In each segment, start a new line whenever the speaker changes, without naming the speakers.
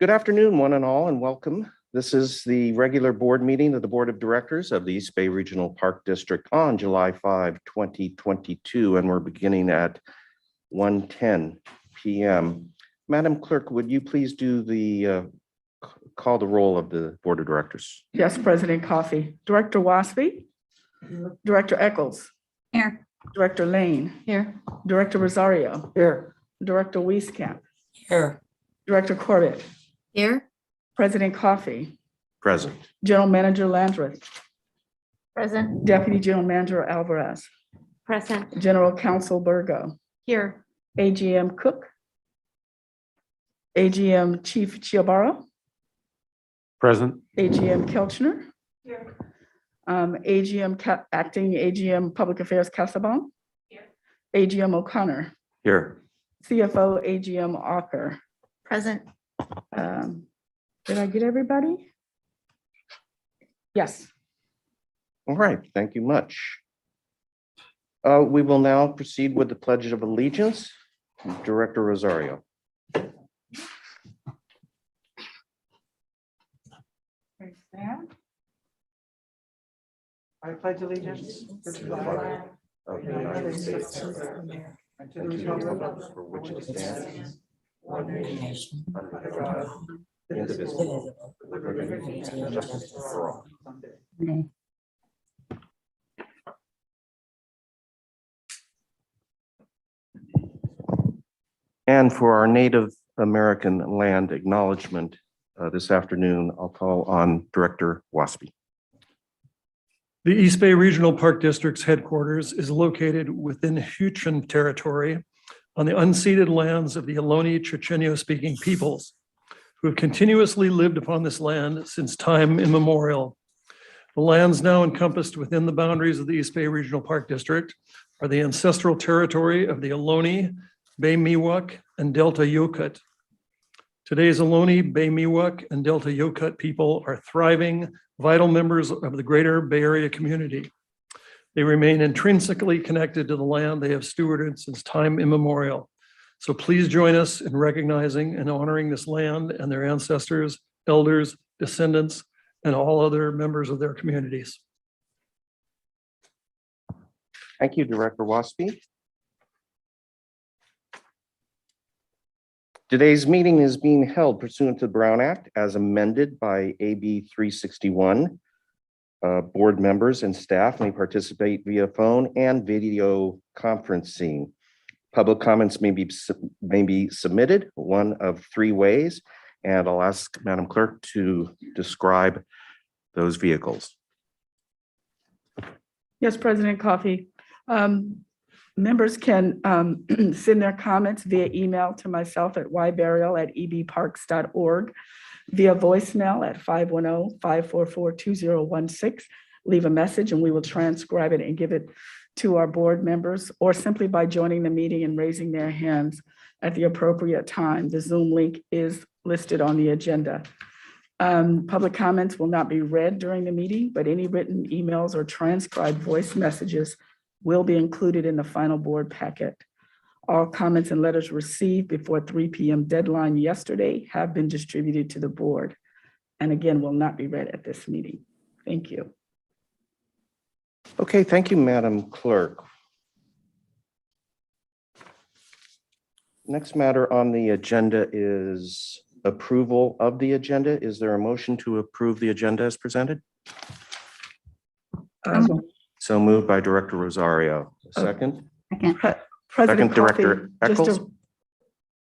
Good afternoon, one and all, and welcome. This is the regular board meeting of the Board of Directors of the East Bay Regional Park District on July 5, 2022, and we're beginning at 1:10 p.m. Madam Clerk, would you please do the call the roll of the Board of Directors?
Yes, President Coffey. Director Waspy. Director Eccles.
Here.
Director Lane.
Here.
Director Rosario.
Here.
Director Wieskamp.
Here.
Director Corbett.
Here.
President Coffey.
Present.
General Manager Landreth.
Present.
Deputy General Manager Alvarez.
Present.
General Counsel Burgo.
Here.
AGM Cook. AGM Chief Chiabara.
Present.
AGM Kelchner. Here. Acting AGM Public Affairs Casabon. Here. AGM O'Connor.
Here.
CFO AGM Author.
Present.
Did I get everybody? Yes.
All right, thank you much. We will now proceed with the Pledge of Allegiance. Director Rosario.
I pledge allegiance to the flag
Of the United States of America,
and to
and
the
to the
republic
republic for which it stands,
one nation,
under
under God,
indivisible, with liberty and justice for all. And for our Native American land acknowledgement this afternoon, I'll call on Director Waspy.
The East Bay Regional Park District's headquarters is located within Huichin territory on the unceded lands of the Ohlone Chochenyo-speaking peoples who have continuously lived upon this land since time immemorial. The lands now encompassed within the boundaries of the East Bay Regional Park District are the ancestral territory of the Ohlone, Bay Miwok, and Delta Yokut. Today's Ohlone, Bay Miwok, and Delta Yokut people are thriving, vital members of the greater Bay Area community. They remain intrinsically connected to the land they have stewarded since time immemorial. So please join us in recognizing and honoring this land and their ancestors, elders, descendants, and all other members of their communities.
Thank you, Director Waspy. Today's meeting is being held pursuant to the Brown Act as amended by AB 361. Board members and staff may participate via phone and video conferencing. Public comments may be submitted one of three ways, and I'll ask Madam Clerk to describe those vehicles.
Yes, President Coffey. Members can send their comments via email to myself at yburial@ebparks.org, via voicemail at 510-544-2016. Leave a message and we will transcribe it and give it to our board members, or simply by joining the meeting and raising their hands at the appropriate time. The Zoom link is listed on the agenda. Public comments will not be read during the meeting, but any written emails or transcribed voice messages will be included in the final board packet. All comments and letters received before 3 p.m. deadline yesterday have been distributed to the board, and again, will not be read at this meeting. Thank you.
Okay, thank you, Madam Clerk. Next matter on the agenda is approval of the agenda. Is there a motion to approve the agenda as presented? So moved by Director Rosario. Second?
President
Director
Coffey,
Eccles.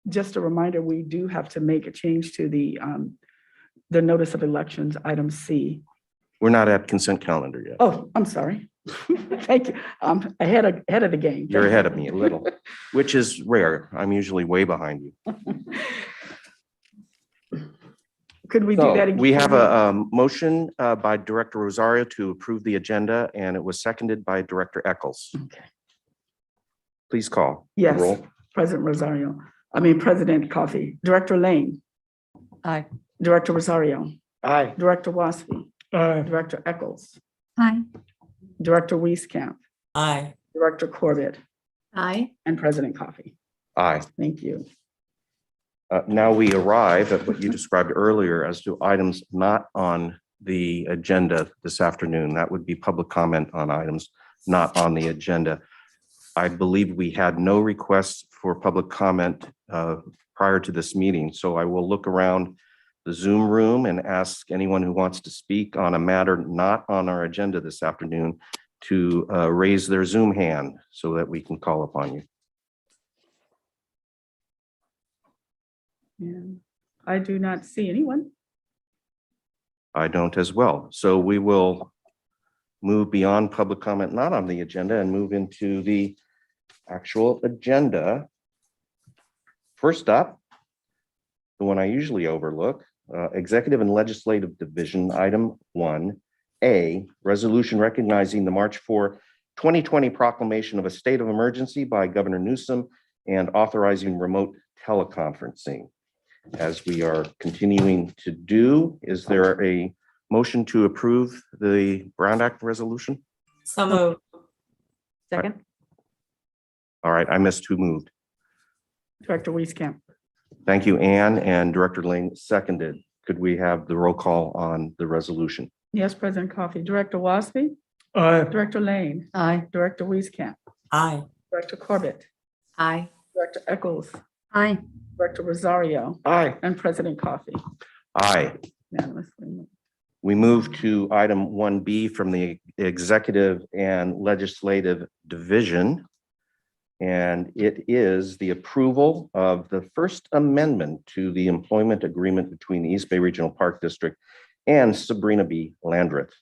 just a reminder, we do have to make a change to the notice of elections, item C.
We're not at consent calendar yet.
Oh, I'm sorry. Thank you. I'm ahead of the game.
You're ahead of me a little, which is rare. I'm usually way behind you.
Could we do
So
that again?
we have a motion by Director Rosario to approve the agenda, and it was seconded by Director Eccles.
Okay.
Please call. the
Yes,
roll.
President Coffey. Director Lane.
Aye.
Director Rosario.
aye,
Director Waspy.
Aye.
Director Eccles.
Aye.
Director Wieskamp.
Aye.
Director Corbett.
Aye.
And President Coffey.
Aye.
Thank you.
Now we arrive at what you described earlier as to items not on the agenda this afternoon. That would be public comment on items not on the agenda. I believe we had no requests for public comment prior to this meeting, so I will look around the Zoom room and ask anyone who wants to speak on a matter not on our agenda this afternoon to raise their Zoom hand so that we can call upon you.
And I do not see anyone.
I don't as well. So we will move beyond public comment not on the agenda and move into the actual agenda. First up, the one I usually overlook, Executive and Legislative Division, Item 1A, Resolution recognizing the March 4, 2020 proclamation of a state of emergency by Governor Newsom and authorizing remote teleconferencing. As we are continuing to do, is there a motion to approve the Brown Act resolution?
So moved. Second.
All right, I missed who moved.
Director Wieskamp.
Thank you, Ann, and Director Lane seconded. Could we have the roll call on the resolution?
Yes, President Coffey. Director Wasby.
Aye.
Director Lane.
Aye.
Director Wieskamp.
Aye.
Director Corbett.
Aye.
Director Eccles.
Aye.
Director Rosario.
Aye.
And President Coffey.
Aye.
Unanimously.
We move to item 1B from the Executive and Legislative Division. And it is the approval of the First Amendment to the employment agreement between the East Bay Regional Park District and Sabrina B. Landreth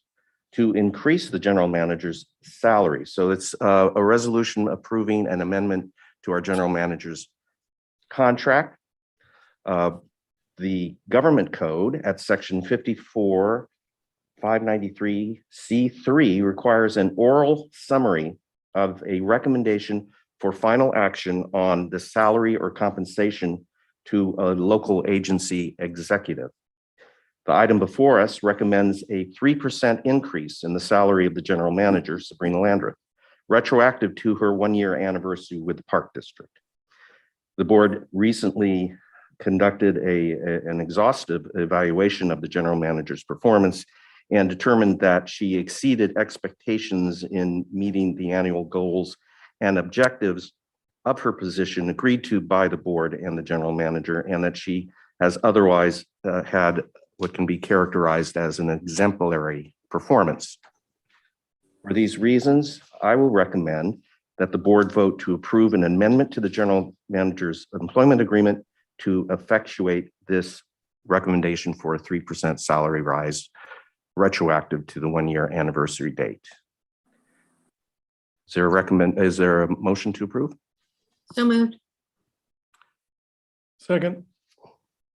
to increase the general manager's salary. So it's a resolution approving an amendment to our general manager's contract. The government code at section 54-593C3 requires an oral summary of a recommendation for final action on the salary or compensation to a local agency executive. The item before us recommends a 3% increase in the salary of the general manager, Sabrina Landreth, retroactive to her one-year anniversary with the Park District. The board recently conducted an exhaustive evaluation of the general manager's performance and determined that she exceeded expectations in meeting the annual goals and objectives of her position agreed to by the board and the general manager, and that she has otherwise had what can be characterized as an exemplary performance. For these reasons, I will recommend that the board vote to approve an amendment to the general manager's employment agreement to effectuate this recommendation for a 3% salary rise retroactive to the one-year anniversary date. Is there a motion to approve?
So moved.
Second.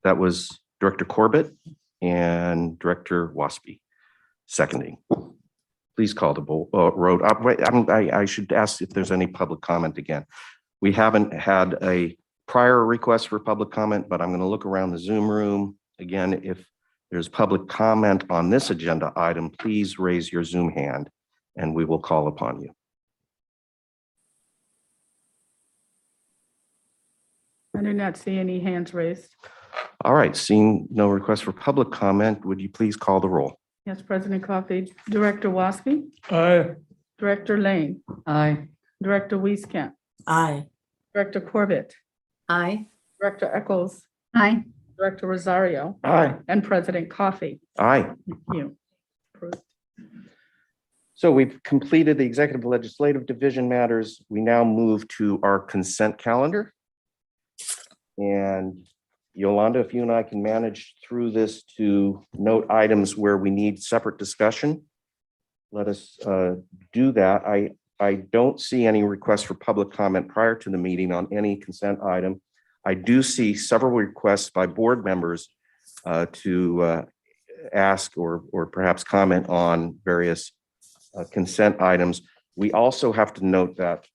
That was Director Corbett and Director Wasby seconding. Please call the road. I should ask if there's any public comment again. We haven't had a prior request for public comment, but I'm going to look around the Zoom room. Again, if there's public comment on this agenda item, please raise your Zoom hand and we will call upon you.
I do not see any hands raised.
All right, seeing no request for public comment, would you please call the roll?
Yes, President Coffey. Director Wasby.
Aye.
Director Lane.
Aye.
Director Wieskamp.
Aye.
Director Corbett.
Aye.
Director Eccles.
Aye.
Director Rosario.
Aye.
And President Coffey.
Aye.
Thank you. Approved.
So we've completed the executive legislative division matters. We now move to our consent calendar. And Yolanda, if you and I can manage through this to note items where we need separate discussion, let us do that. I don't see any requests for public comment prior to the meeting on any consent item. I do see several requests by board members to ask or perhaps comment on various consent items. We also have to note that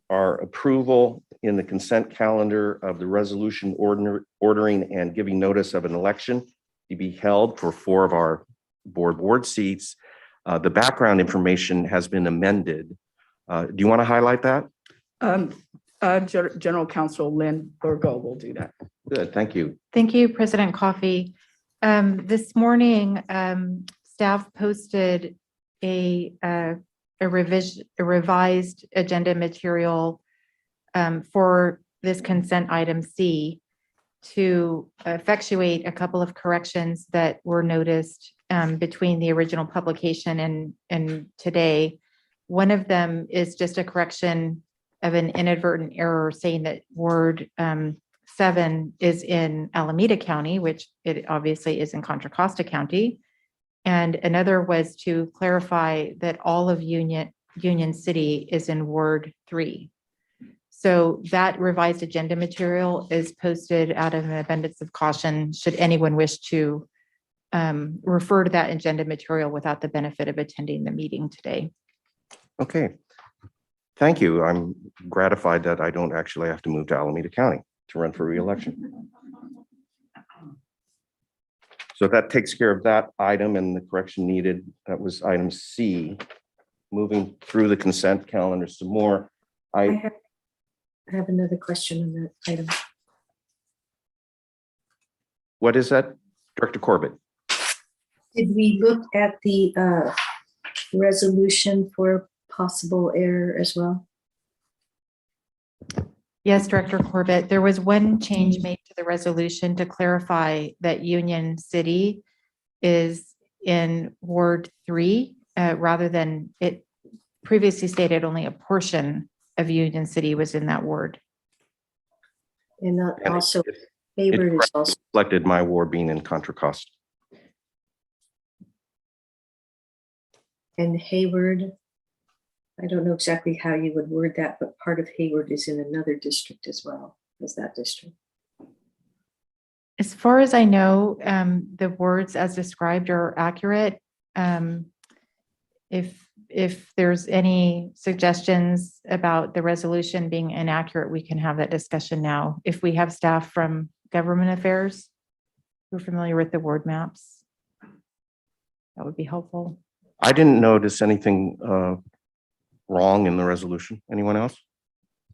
our approval in the consent calendar of the resolution ordering and giving notice of an election to be held for 4 of our board seats. The background information has been amended. Do you want to highlight that?
General Counsel Lynn Burgo will do that.
Good, thank you.
Thank you, President Coffey. This morning, staff posted a revised agenda material for this consent item C to effectuate a couple of corrections that were noticed between the original publication and today. One of them is just a correction of an inadvertent error saying that ward 7 is in Alameda County, which it obviously is in Contra Costa County. And another was to clarify that all of Union City is in Ward 3. So that revised agenda material is posted out of an abundance of caution, should anyone wish to refer to that agenda material without the benefit of attending the meeting today.
Okay. Thank you. I'm gratified that I don't actually have to move to Alameda County to run for re-election. So that takes care of that item and the correction needed. That was item C. Moving through the consent calendar some more.
I have another question on that item.
What is that? Director Corbett?
Did we look at the resolution for possible error as well?
Yes, Director Corbett, there was one change made to the resolution to clarify that Union City is in Ward 3, rather than it previously stated only a portion of Union City was in that ward.
And
And
also
it
Hayward is also,
reflected my ward being in Contra Costa.
and Hayward, I don't know exactly how you would word that, but part of Hayward is in another district as well as that district.
As far as I know, the words as described are accurate. If there's any suggestions about the resolution being inaccurate, we can have that discussion now. If we have staff from government affairs who are familiar with the word maps, that would be helpful.
I didn't notice anything wrong in the resolution. Anyone else?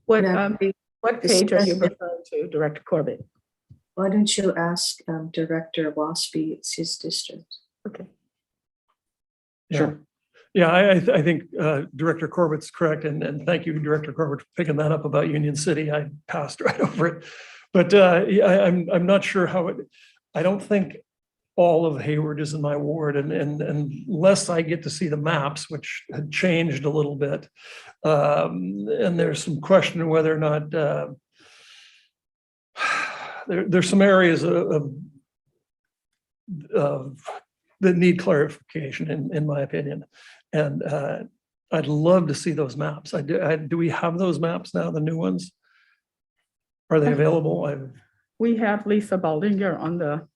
What,
No,
what page are you referring to, Director Corbett?
why don't you ask Director Waspy, it's his district.
Okay.
Sure.
Yeah, I think Director Corbett's correct, and thank you, Director Corbett, for picking that up about Union City. I passed right over it, but yeah, I'm not sure how it. I don't think all of Hayward is in my ward, and unless I get to see the maps, which had changed a little bit, and there's some question of whether or not there's some areas of that need clarification, in my opinion. And I'd love to see those maps. Do we have those maps now, the new ones? Are they available?
We have Lisa Baldinger on the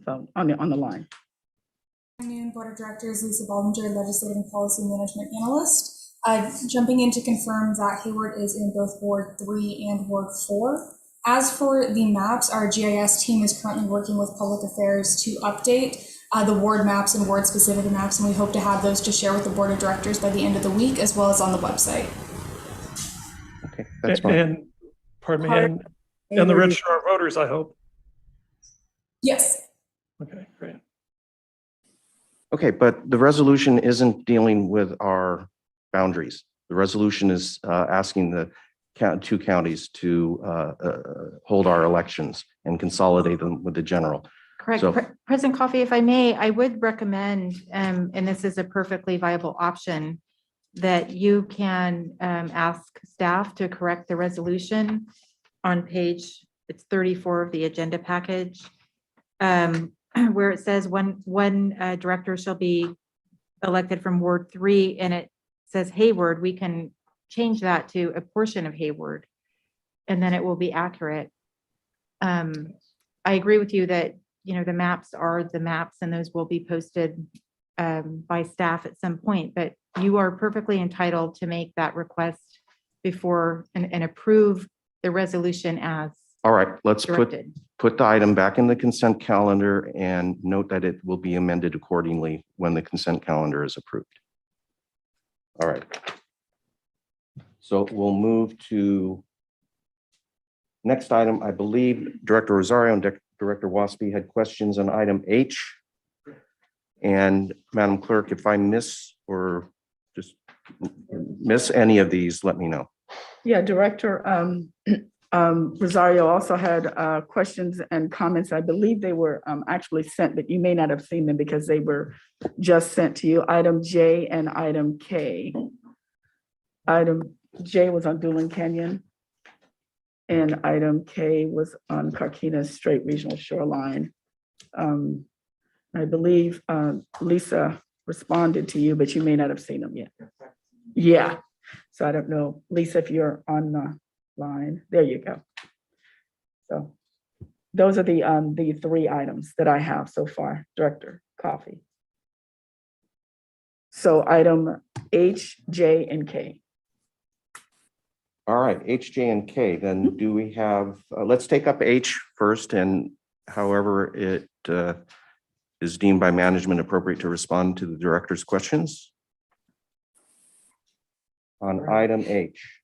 phone, on the line.
Good afternoon, Board of Directors, Lisa Baldinger, Legislative and Policy Management Analyst. Jumping in to confirm that Hayward is in both Ward 3 and Ward 4. As for the maps, our GIS team is currently working with Public Affairs to update the ward maps and ward specific maps, and we hope to have those to share with the Board of Directors by the end of the week, as well as on the website.
Okay, that's fine.
And pardon me, and the registrar of voters, I hope.
Yes.
Okay, great.
Okay, but the resolution isn't dealing with our boundaries. The resolution is asking the two counties to hold our elections and consolidate them with the general.
Correct.
So-
President Coffey, if I may, I would recommend, and this is a perfectly viable option, that you can ask staff to correct the resolution on page, it's 34 of the agenda package, where it says one director shall be elected from Ward 3, and it says Hayward. We can change that to a portion of Hayward, and then it will be accurate. I agree with you that, the maps are the maps, and those will be posted by staff at some point, but you are perfectly entitled to make that request before and approve the resolution as
All right, let's
directed.
put the item back in the consent calendar and note that it will be amended accordingly when the consent calendar is approved. All right. So we'll move to next item. I believe Director Rosario and Director Waspy had questions on item H. And Madam Clerk, if I miss or just miss any of these, let me know.
Yeah, Director Rosario also had questions and comments. I believe they were actually sent, but you may not have seen them because they were just sent to you. Item J and item K. Item J was on Doolan Canyon, and item K was on Carquinez Strait Regional Shoreline. I believe Lisa responded to you, but you may not have seen them yet. Yeah, so I don't know, Lisa, if you're on the line. There you go. So those are the three items that I have so far, Director Coffey. So item H, J, and K.
All right, H, J, and K. Then do we have, let's take up H first, and however it is deemed by management appropriate to respond to the director's questions. On item H.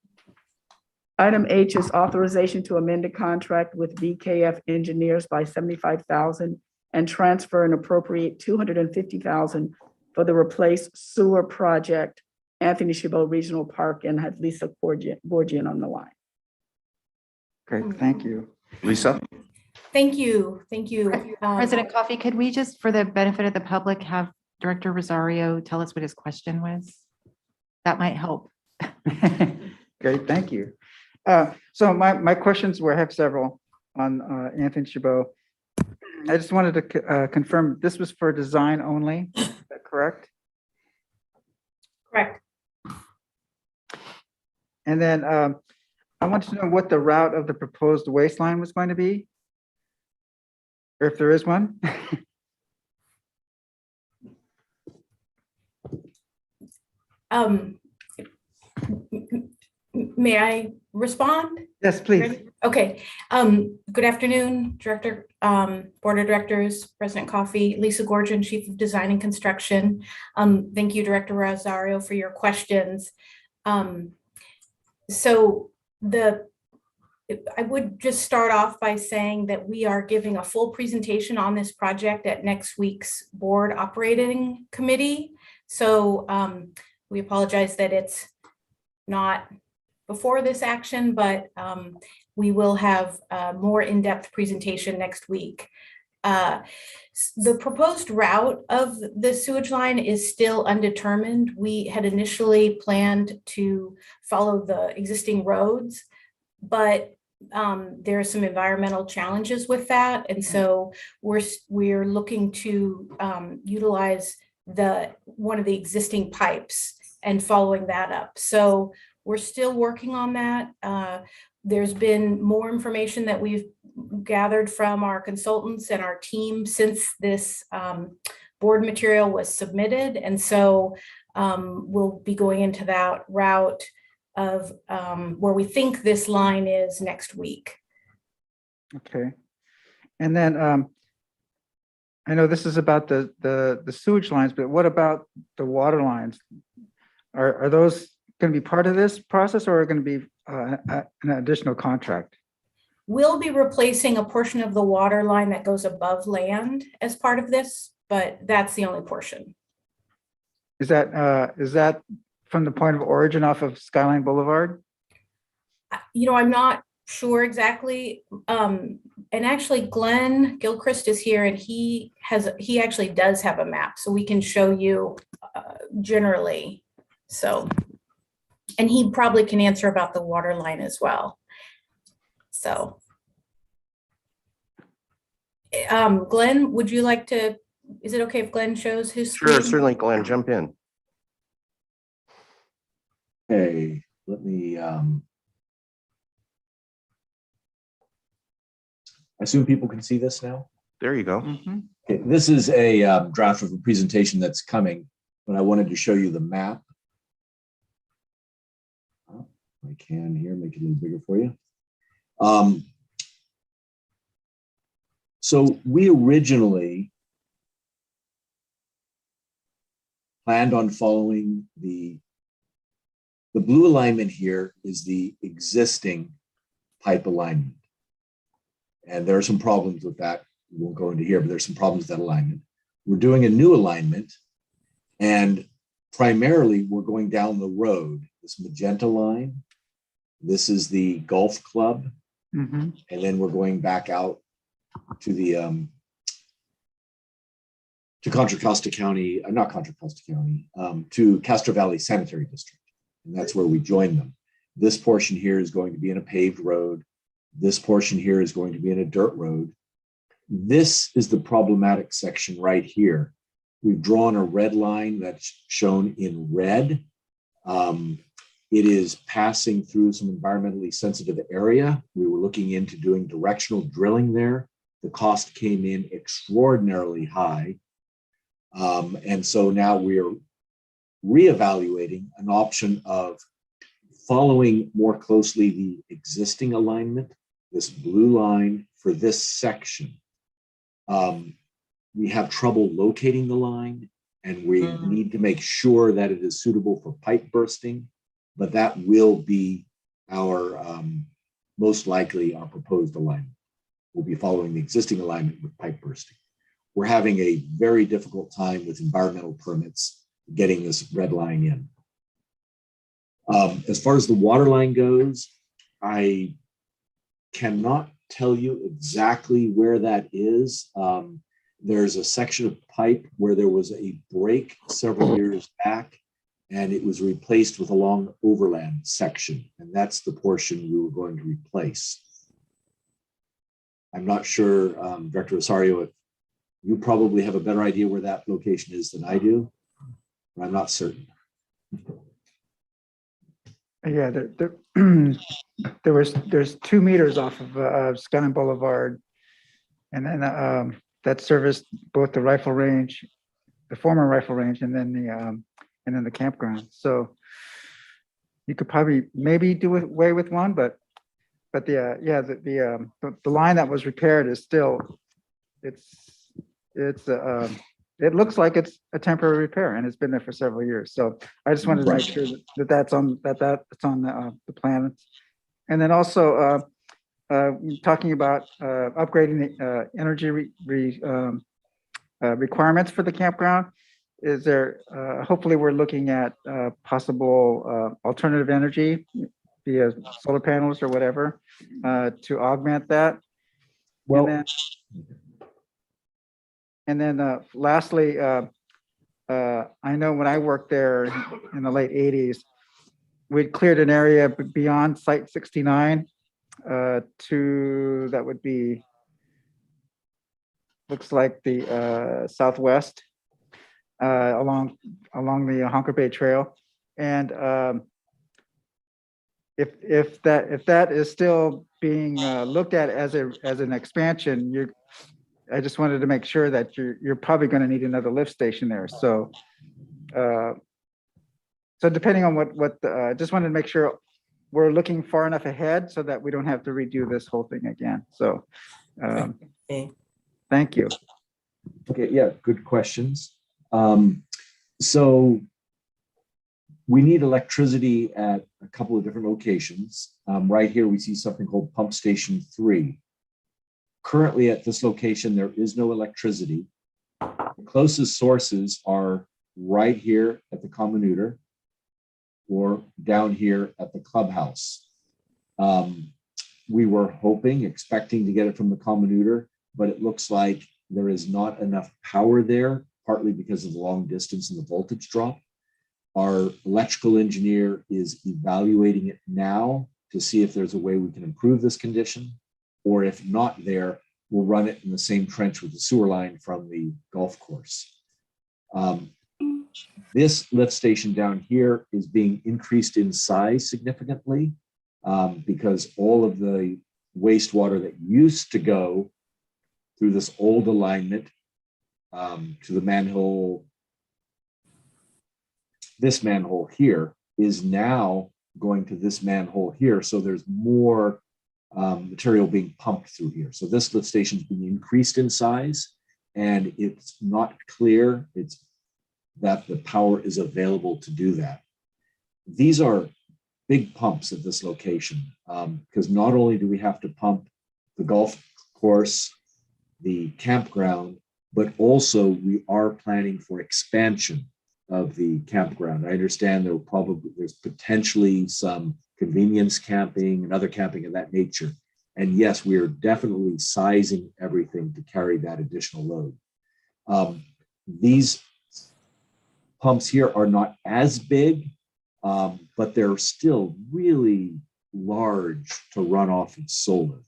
Item H is authorization to amend a contract with VKF Engineers by $75,000 and transfer and appropriate $250,000 for the replace sewer project, Anthony Chabot Regional Park, and had Lisa Borgian on the line.
Great, thank you.
Lisa?
Thank you.
President Coffey, could we just, for the benefit of the public, have Director Rosario tell us what his question was? That might help.
Great, thank you. So my questions I have several on Anthony Chabot. I just wanted to confirm this was for design only, is that correct?
Correct.
And then I want to know what the route of the proposed waistline was going to be, or if there is one.
May I respond?
Yes, please.
Okay. Good afternoon, Director, Board of Directors, President Coffey, Lisa Gorgon, Chief of Design and Construction. Thank you, Director Rosario, for your questions. So I would just start off by saying that we are giving a full presentation on this project at next week's board operating committee. So we apologize that it's not before this action, but we will have a more in-depth presentation next week. The proposed route of the sewage line is still undetermined. We had initially planned to follow the existing roads, but there are some environmental challenges with that. And so we're looking to utilize one of the existing pipes and following that up. So we're still working on that. There's been more information that we've gathered from our consultants and our team since this board material was submitted. And so we'll be going into that route of where we think this line is next week.
Okay. And then I know this is about the sewage lines, but what about the water lines? Are those going to be part of this process, or are going to be an additional contract?
We'll be replacing a portion of the water line that goes above land as part of this, but that's the only portion.
Is that from the point of origin off of Skyline Boulevard?
You know, I'm not sure exactly. And actually Glenn Gilchrist is here, and he actually does have a map, so we can show you generally. So, and he probably can answer about the water line as well. So, Glenn, would you like to, is it okay if Glenn shows his screen?
Sure, certainly, Glenn, jump in.
Okay, let me, I assume people can see this now.
There you go.
Mhm.
Okay, this is a draft of a presentation that's coming, but I wanted to show you the map. I can here, make it a little bigger for you. So we originally planned on following the The blue alignment here is the existing pipe alignment. And there are some problems with that. We won't go into here, but there's some problems with that alignment. We're doing a new alignment, and primarily we're going down the road, this magenta line. This is the golf club.
Mhm.
And then we're going back out to the to Contra Costa County, not Contra Costa County, to Castro Valley Sanitary District. And that's where we join them. This portion here is going to be in a paved road. This portion here is going to be in a dirt road. This is the problematic section right here. We've drawn a red line that's shown in red. It is passing through some environmentally sensitive area. We were looking into doing directional drilling there. The cost came in extraordinarily high. And so now we're reevaluating an option of following more closely the existing alignment, this blue line for this section. We have trouble locating the line, and we need to make sure that it is suitable for pipe bursting, but that will be our, most likely our proposed alignment. We'll be following the existing alignment with pipe bursting. We're having a very difficult time with environmental permits getting this red line in. As far as the water line goes, I cannot tell you exactly where that is. There's a section of pipe where there was a break several years back, and it was replaced with a long overland section, and that's the portion we were going to replace. I'm not sure, Director Rosario, if you probably have a better idea where that location is than I do, but I'm not certain.
Yeah, there's 2 meters off of Skyline Boulevard, and then that serviced both the rifle range, the former rifle range, and then the campground. So you could probably maybe do away with one, but the line that was repaired is still it looks like it's a temporary repair, and it's been there for several years. So I just wanted to make sure that's on the plan. And then also talking about upgrading the energy requirements for the campground. Is there, hopefully we're looking at possible alternative energy via solar panels or whatever to augment that.
Well,
and then lastly, I know when I worked there in the late 80s, we'd cleared an area beyond Site 69 to, that would be, looks like the southwest along the Honker Bay Trail. And if that is still being looked at as an expansion, I just wanted to make sure that you're probably going to need another lift station there. So depending on what just wanted to make sure we're looking far enough ahead so that we don't have to redo this whole thing again. So thank you.
okay, yeah, good questions. So we need electricity at a couple of different locations. Right here, we see something called Pump Station 3. Currently at this location, there is no electricity. The closest sources are right here at the comminutor or down here at the clubhouse. We were expecting to get it from the comminutor, but it looks like there is not enough power there, partly because of the long distance and the voltage drop. Our electrical engineer is evaluating it now to see if there's a way we can improve this condition, or if not there, we'll run it in the same trench with the sewer line from the golf course. This lift station down here is being increased in size significantly because all of the wastewater that used to go through this old alignment to the manhole, this manhole here is now going to this manhole here. So there's more material being pumped through here. So this lift station is being increased in size, and it's not clear that the power is available to do that. These are big pumps at this location, because not only do we have to pump the golf course, the campground, but also we are planning for expansion of the campground. I understand there's potentially some convenience camping and other camping of that nature. And yes, we are definitely sizing everything to carry that additional load. These pumps here are not as big, but they're still really large to run off of solar.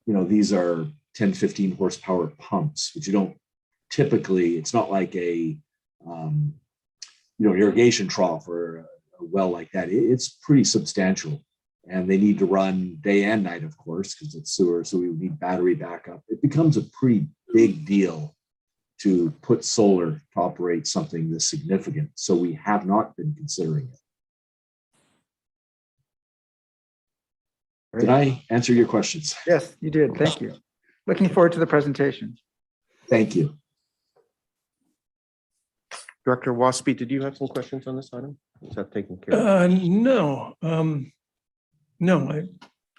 These are 10, 15 horsepower pumps, which you don't typically, it's not like a, irrigation trough or a well like that. It's pretty substantial, and they need to run day and night, of course, because it's sewer. So we would need battery backup. It becomes a pretty big deal to put solar to operate something this significant. So we have not been considering it. Did I answer your questions?
Yes, you did. Thank you. Looking forward to the presentation.
Thank you.
Director Waspy, did you have some questions on this item? Is that taken care of?
No, no,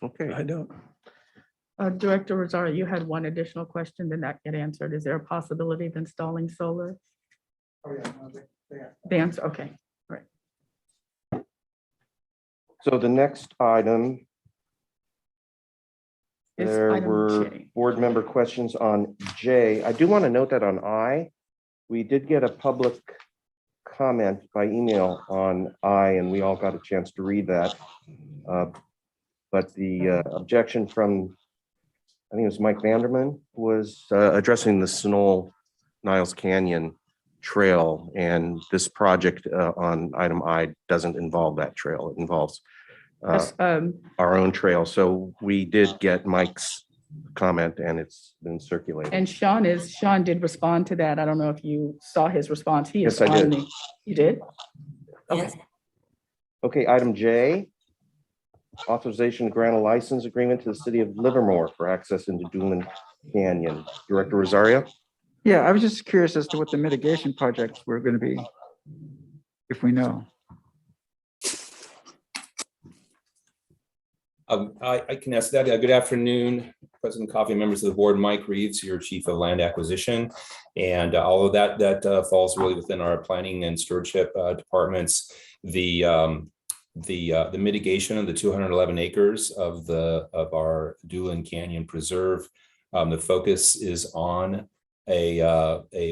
Okay.
I don't.
Director Rosario, you had one additional question, then that get answered. Is there a possibility of installing solar?
Oh, yeah.
The answer, okay.
So the next item,
Is
there
item
were
J.
board member questions on J. I do want to note that on I, we did get a public comment by email on I, and we all got a chance to read that. But the objection from, I think it was Mike Vanderman, was addressing the Sunol Niles Canyon Trail, and this project on item I doesn't involve that trail. It involves
Yes,
our own trail. So we did get Mike's comment, and it's been circulated.
and Sean did respond to that. I don't know if you saw his response. He is
Yes, I did.
on the, you did? Okay.
Okay, item J, authorization to grant a license agreement to the city of Livermore for access into Doolin Canyon. Director Rosario?
Yeah, I was just curious as to what the mitigation projects were going to be, if we know.
I can ask that. Good afternoon, President Coffey, members of the board. Mike Reeves, your Chief of Land Acquisition, and all of that falls really within our planning and stewardship departments. The mitigation of the 211 acres of our Doolin Canyon Preserve. The focus is on a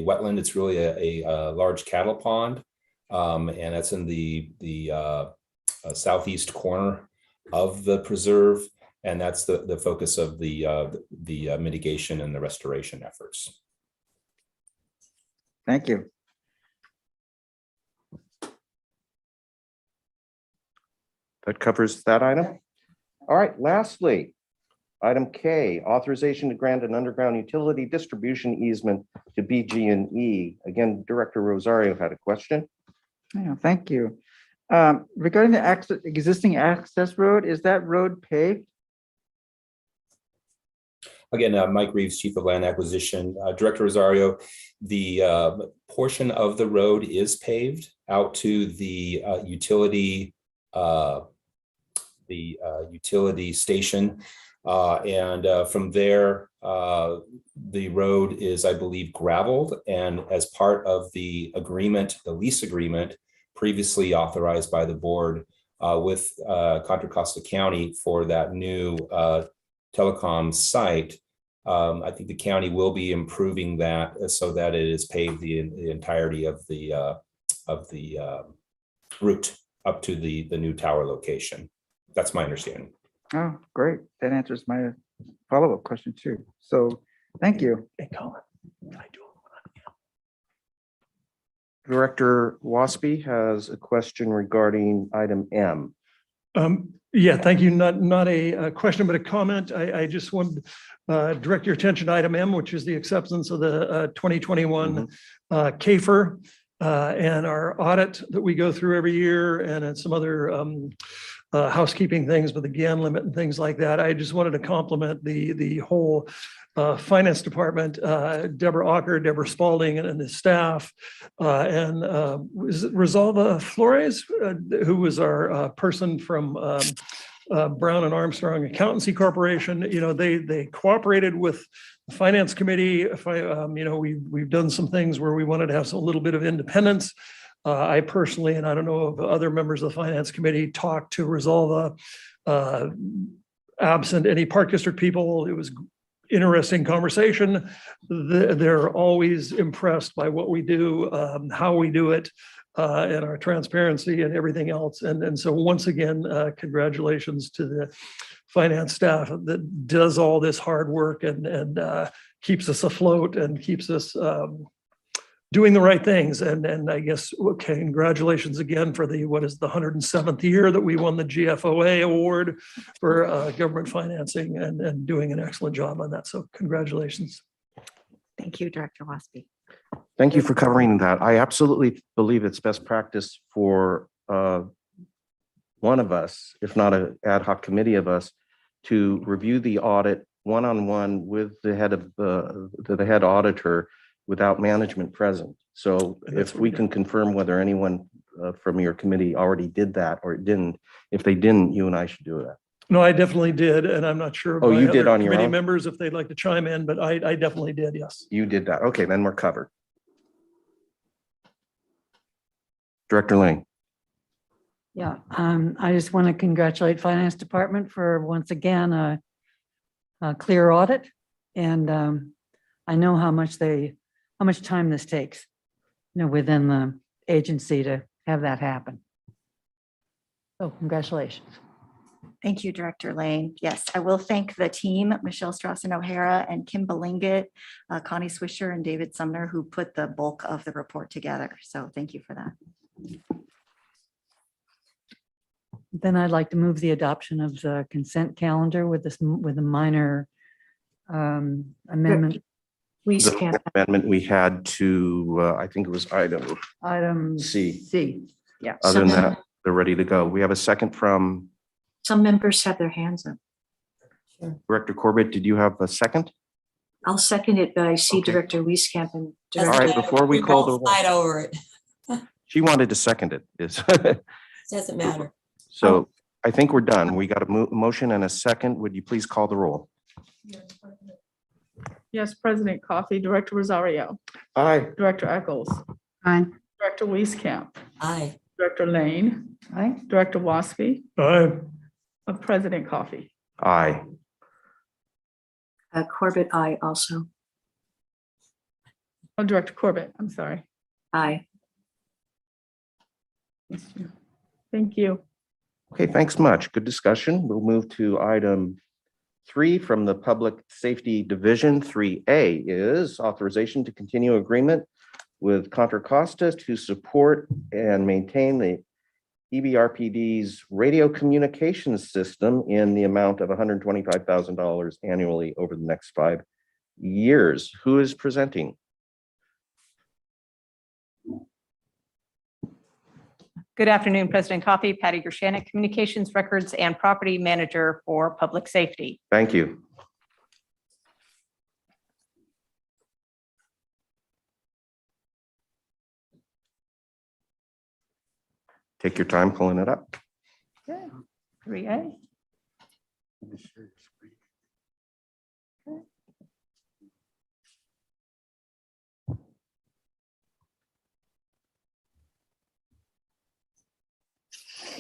wetland. It's really a large cattle pond, and that's in the southeast corner of the preserve, and that's the focus of the mitigation and the restoration efforts.
Thank you.
That covers that item. All right, lastly, item K, authorization to grant an underground utility distribution easement to BG&E. Again, Director Rosario had a question.
Yeah, thank you. Regarding the existing access road, is that road paved?
Again, Mike Reeves, Chief of Land Acquisition. Director Rosario, the portion of the road is paved out to the utility station. And from there, the road is, I believe, gravelled. And as part of the agreement, the lease agreement, previously authorized by the board with Contra Costa County for that new telecom site, I think the county will be improving that so that it is paved the entirety of the route up to the new tower location. That's my understanding.
Oh, great. That answers my follow-up question too. So thank you.
Hey, Colin, I do.
Director Waspy has a question regarding item M.
Yeah, thank you. Not a question, but a comment. I just wanted to direct your attention to item M, which is the acceptance of the 2021 CAFR and our audit that we go through every year, and some other housekeeping things with the GAN limit and things like that. I just wanted to compliment the whole Finance Department, Deborah Ocker, Deborah Spalding, and the staff, and was it Rosalva Flores, who was our person from Brown and Armstrong Accountancy Corporation. You know, they cooperated with the Finance Committee. If I, you know, we've done some things where we wanted to have a little bit of independence. I personally, and I don't know if other members of the Finance Committee, talked to Rosalva. Absent any Park District people, it was interesting conversation. They're always impressed by what we do, how we do it, and our transparency and everything else. And so once again, congratulations to the finance staff that does all this hard work and keeps us afloat and keeps us doing the right things. And I guess, okay, congratulations again for the, what is the 107th year that we won the GFOA award for government financing and doing an excellent job on that. So congratulations.
Thank you, Director Waspy.
Thank you for covering that. I absolutely believe it's best practice for one of us, if not an ad hoc committee of us, to review the audit one-on-one with the head of the head auditor without management present. So if we can confirm whether anyone from your committee already did that or didn't, if they didn't, you and I should do that.
No, I definitely did. And I'm not sure.
Oh,
my
you did
other
on your
committee
own?
members, if they'd like to chime in, but I definitely did. Yes.
You did that. Okay, then we're covered. Director Lane.
Yeah, I just want to congratulate Finance Department for once again a clear audit. And I know how much time this takes, you know, within the agency to have that happen. So congratulations.
Thank you, Director Lane. Yes, I will thank the team, Michelle Strawson O'Hara and Kim Belingit, Connie Swisher and David Sumner, who put the bulk of the report together. So thank you for that.
Then I'd like to move the adoption of the consent calendar with a minor amendment.
The amendment we had to, I think it was item
C. Yeah.
Other than that, they're ready to go. We have a second from
Some members have their hands up.
Director Corbett. Did you have a second?
I'll second it, but I see
Okay.
Director Wieskamp and
All
Director.
right, before we call the roll.
Fight over it.
She wanted to second it.
Doesn't matter.
So I think we're done. We got a motion and a second. Would you please call the roll?
Yes, President Coffee, Director Rosario,
Aye.
Director Eccles,
Aye.
Director Wieskamp,
Aye.
Director Lane,
Aye.
Director Waspy, President Coffee.
Aye.
Corbett, aye also.
Oh, Director Corbett, I'm sorry.
Aye.
Thank you.
Okay, thanks much. Good discussion. We'll move to item 3 from the Public Safety Division. 3A is authorization to continue agreement with Contra Costa to support and maintain the EBRPD's radio communications system in the amount of $125,000 annually over the next 5 years. Who is presenting?
Good afternoon, President Coffey, Patty Gershanik, Communications Records and Property Manager for Public Safety.
Thank you. Take your time pulling it up.
3A.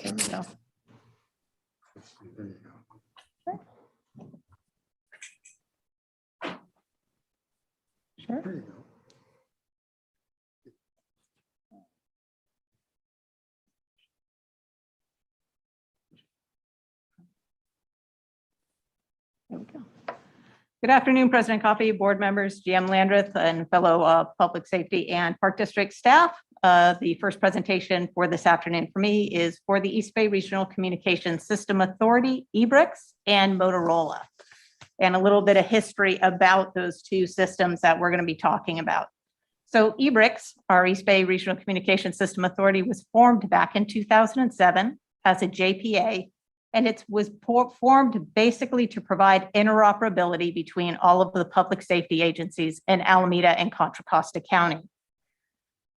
There we go. Sure. There we go. Good afternoon, President Coffey, board members, GM Landreth, and fellow public safety and park district staff. The first presentation for this afternoon for me is for the East Bay Regional Communications System Authority, Ebrix, and Motorola, and a little bit of history about those two systems that we're going to be talking about. So Ebrix, our East Bay Regional Communications System Authority, was formed back in 2007 as a JPA And it was formed basically to provide interoperability between all of the public safety agencies in Alameda and Contra Costa County.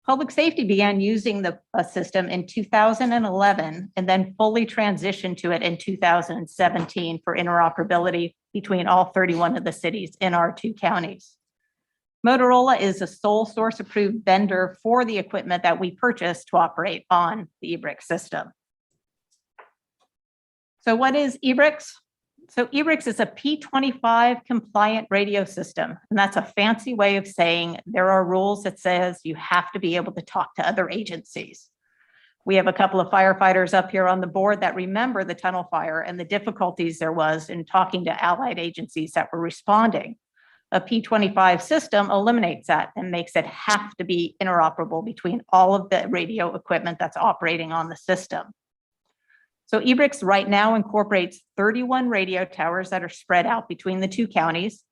Public safety began using the system in 2011 and then fully transitioned to it in 2017 for interoperability between all 31 of the cities in our 2 counties. Motorola is a sole source approved vendor for the equipment that we purchased to operate on the Ebrix system. So what is Ebrix? So Ebrix is a P25 compliant radio system, and that's a fancy way of saying there are rules that says you have to be able to talk to other agencies. We have a couple of firefighters up here on the board that remember the tunnel fire and the difficulties there was in talking to allied agencies that were responding. A P25 system eliminates that and makes it have to be interoperable between all of the radio equipment that's operating on the system. So Ebrix right now incorporates 31 radio towers that are spread out between the 2 counties,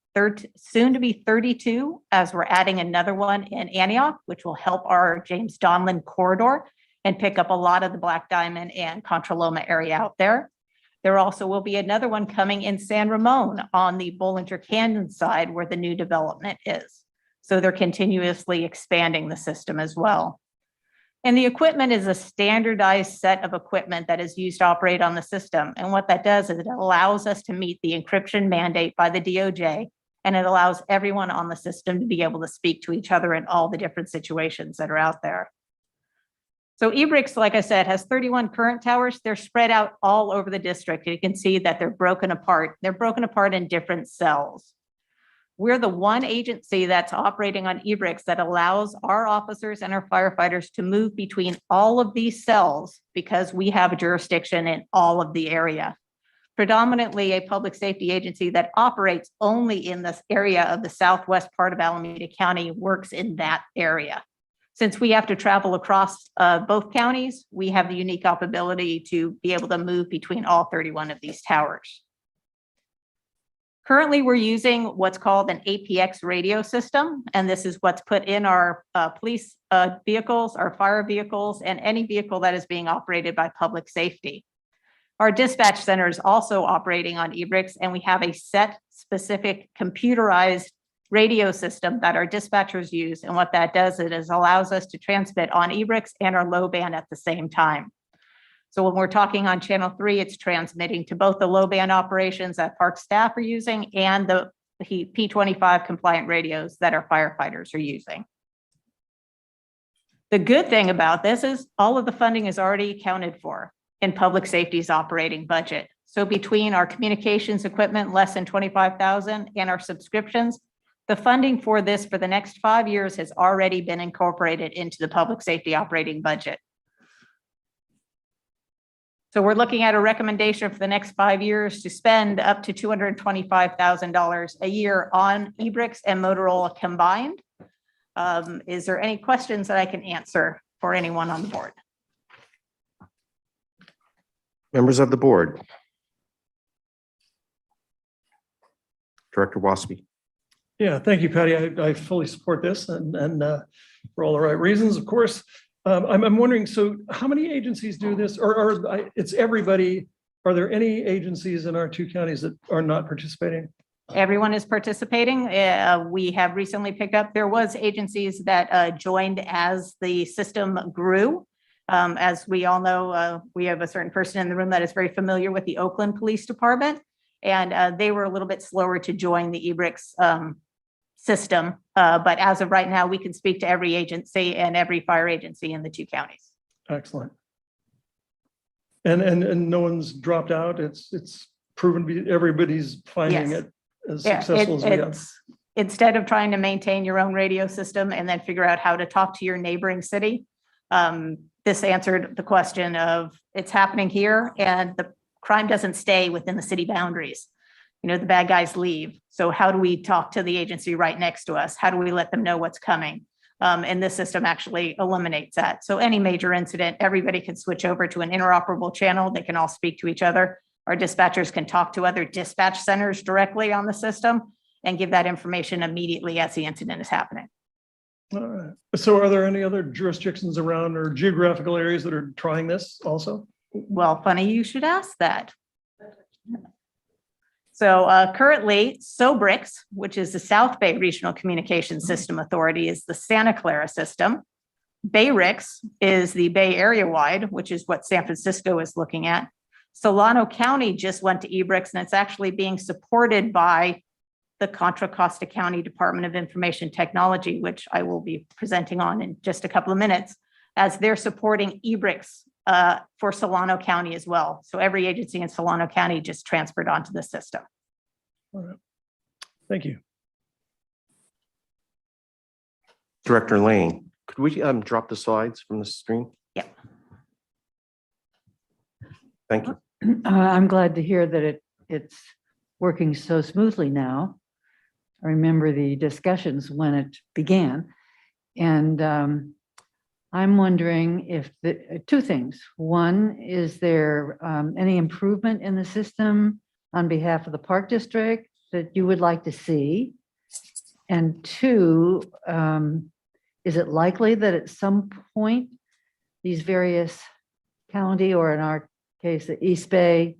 soon to be 32, as we're adding another one in Antioch, which will help our James Donlin corridor and pick up a lot of the Black Diamond and Contra Loma area out there. There also will be another one coming in San Ramon on the Bollinger Canyon side where the new development is. So they're continuously expanding the system as well. And the equipment is a standardized set of equipment that is used to operate on the system. And what that does is it allows us to meet the encryption mandate by the DOJ, and it allows everyone on the system to be able to speak to each other in all the different situations that are out there. So Ebrix, like I said, has 31 current towers. They're spread out all over the district. You can see that they're broken apart. They're broken apart in different cells. We're the one agency that's operating on Ebrix that allows our officers and our firefighters to move between all of these cells because we have a jurisdiction in all of the area. Predominantly a public safety agency that operates only in this area of the southwest part of Alameda County works in that area. Since we have to travel across both counties, we have the unique ability to be able to move between all 31 of these towers. Currently, we're using what's called an Apx radio system, and this is what's put in our police vehicles, our fire vehicles, and any vehicle that is being operated by public safety. Our dispatch center is also operating on Ebrix, and we have a set specific computerized radio system that our dispatchers use. And what that does is allows us to transmit on Ebrix and our low band at the same time. So when we're talking on channel 3, it's transmitting to both the low band operations that park staff are using and the P25 compliant radios that our firefighters are using. The good thing about this is all of the funding is already accounted for in public safety's operating budget. So between our communications equipment, less than $25,000, and our subscriptions, the funding for this for the next 5 years has already been incorporated into the public safety operating budget. So we're looking at a recommendation for the next 5 years to spend up to $225,000 a year on Ebrix and Motorola combined. Is there any questions that I can answer for anyone on the board?
Members of the board. Director Waspy.
Yeah, thank you, Patty. I fully support this and for all the right reasons, of course. I'm wondering, so how many agencies do this, or it's everybody? Are there any agencies in our 2 counties that are not participating?
Everyone is participating. We have recently picked up, there was agencies that joined as the system grew. As we all know, we have a certain person in the room that is very familiar with the Oakland Police Department, and they were a little bit slower to join the Ebrix system. But as of right now, we can speak to every agency and every fire agency in the 2 counties. Excellent. And no one's dropped out. It's proven to be, everybody's finding it as successful as we have. Instead of trying to maintain your own radio system and then figure out how to talk to your neighboring city, this answered the question of it's happening here and the crime doesn't stay within the city boundaries. You know, the bad guys leave. So how do we talk to the agency right next to us? How do we let them know what's coming? And this system actually eliminates that. So any major incident, everybody can switch over to an interoperable channel. They can all speak to each other. Our dispatchers can talk to other dispatch centers directly on the system and give that information immediately as the incident is happening. All right. So are there any other jurisdictions around or geographical areas that are trying this also? Well, funny you should ask that. So currently, Ebrix, which is the South Bay Regional Communication System Authority, is the Santa Clara system. Bayrix is the Bay Area wide, which is what San Francisco is looking at. Solano County just went to Ebrix, and it's actually being supported by the Contra Costa County Department of Information Technology, which I will be presenting on in just a couple of minutes, as they're supporting Ebrix for Solano County as well. So every agency in Solano County just transferred onto the system.
All right. Thank you.
Director Lane, could we drop the slides from the screen?
Yeah.
Thank you.
I'm glad to hear that it's working so smoothly now. I remember the discussions when it began. And I'm wondering if two things. One, is there any improvement in the system on behalf of the Park District that you would like to see? And two, is it likely that at some point these various county, or in our case, the East Bay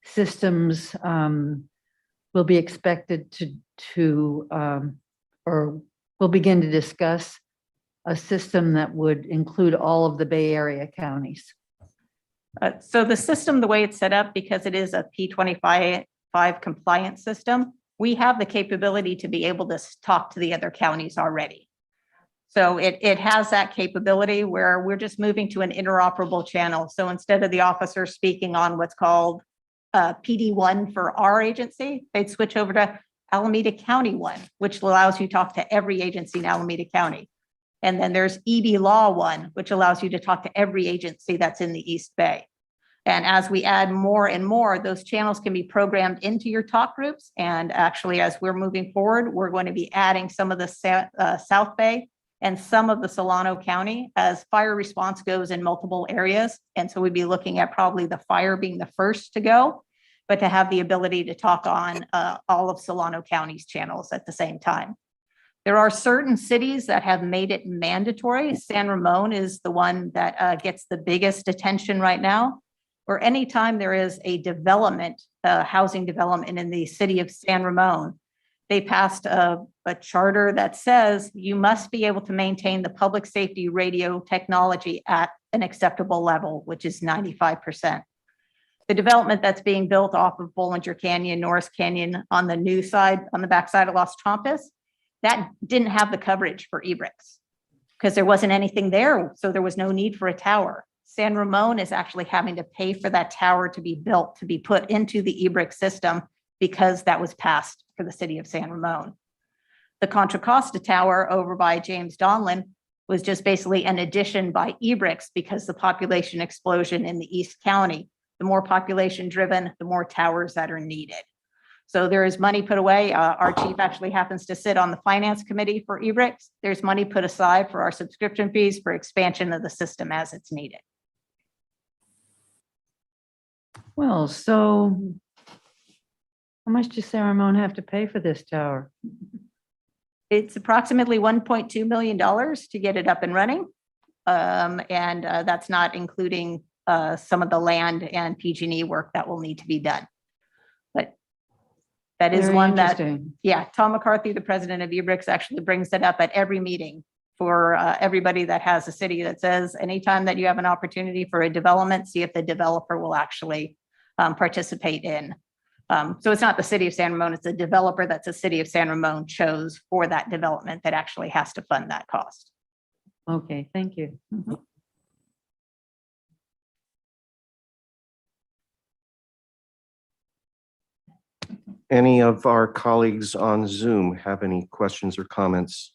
systems will be expected to or will begin to discuss a system that would include all of the Bay Area counties?
So the system, the way it's set up, because it is a P25 compliance system, we have the capability to be able to talk to the other counties already. So it has that capability where we're just moving to an interoperable channel. So instead of the officer speaking on what's called PD1 for our agency, they'd switch over to Alameda County 1, which allows you to talk to every agency in Alameda County. And then there's ED Law 1, which allows you to talk to every agency that's in the East Bay. And as we add more and more, those channels can be programmed into your talk groups. And actually, as we're moving forward, we're going to be adding some of the South Bay and some of the Solano County as fire response goes in multiple areas. And so we'd be looking at probably the fire being the first to go, but to have the ability to talk on all of Solano County's channels at the same time. There are certain cities that have made it mandatory. San Ramon is the one that gets the biggest attention right now, where anytime there is a development, housing development in the city of San Ramon, they passed a charter that says you must be able to maintain the public safety radio technology at an acceptable level, which is 95%. The development that's being built off of Bollinger Canyon, Norris Canyon on the new side, on the backside of Los Trampas, that didn't have the coverage for Ebrix because there wasn't anything there. So there was no need for a tower. San Ramon is actually having to pay for that tower to be built, to be put into the Ebrix system, because that was passed for the city of San Ramon. The Contra Costa Tower over by James Donlin was just basically an addition by Ebrix because the population explosion in the East County, the more population driven, the more towers that are needed. So there is money put away. Our chief actually happens to sit on the finance committee for Ebrix. There's money put aside for our subscription fees for expansion of the system as it's needed.
Well, so how much does San Ramon have to pay for this tower?
It's approximately $1.2 million to get it up and running. And that's not including some of the land and PG&E work that will need to be done. But that is
Very
one that,
interesting.
yeah, Tom McCarthy, the president of Ebrix, actually brings that up at every meeting for everybody that has a city, that says anytime that you have an opportunity for a development, see if the developer will actually participate in. So it's not the city of San Ramon, it's a developer that's a city of San Ramon chose for that development that actually has to fund that cost.
Okay, thank you.
Any of our colleagues on Zoom have any questions or comments?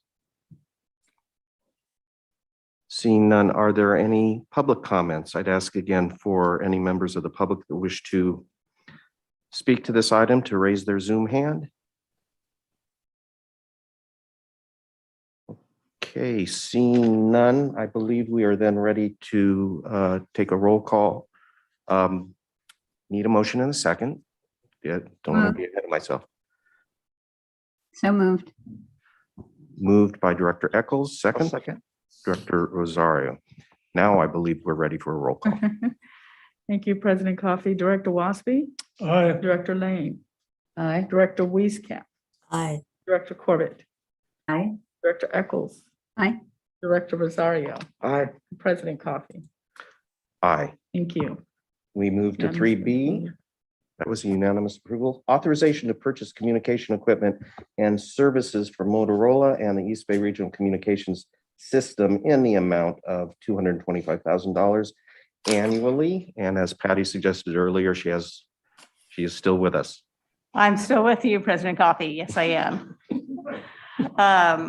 Seeing none, are there any public comments? I'd ask again for any members of the public that wish to speak to this item to raise their Zoom hand. Okay, seeing none, I believe we are then ready to take a roll call. Need a motion in a second. Yeah, don't want to be ahead of myself.
So moved.
Moved by Director Eccles, second. Director Rosario. Now I believe we're ready for a roll call.
Thank you, President Coffey. Director Wasby,
Aye.
Director Lane,
Aye.
Director Wieskamp,
Aye.
Director Corbett,
Aye.
Director Eccles,
Aye.
Director Rosario,
Aye.
President Coffee.
Aye.
Thank you.
We move to
Unanimous
three B.
approval.
That was a unanimous approval. Authorization to purchase communication equipment and services for Motorola and the East Bay Regional Communications System in the amount of $225,000 annually. And as Patty suggested earlier, she is still with us.
I'm still with you, President Coffee. Yes, I am.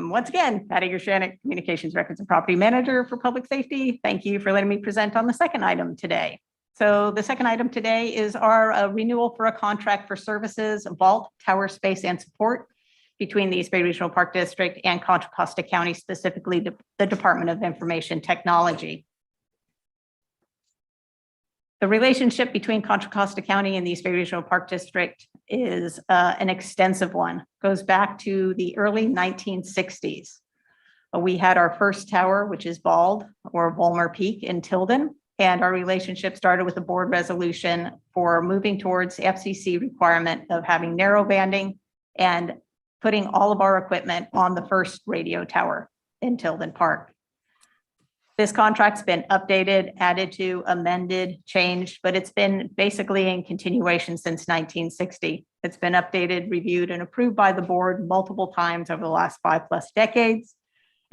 Once again, Patty Gershanik, Communications Records and Property Manager for Public Safety. Thank you for letting me present on the second item today. So the second item today is our renewal for a contract for services, vault, tower space, and support between the East Bay Regional Park District and Contra Costa County, specifically the Department of Information Technology. The relationship between Contra Costa County and the East Bay Regional Park District is an extensive one. Goes back to the early 1960s. We had our first tower, which is Bald or Volmer Peak in Tilden. And our relationship started with a board resolution for moving towards the FCC requirement of having narrow banding and putting all of our equipment on the first radio tower in Tilden Park. This contract's been updated, added to, amended, changed, but it's been basically in continuation since 1960. It's been updated, reviewed, and approved by the board multiple times over the last 5+ decades.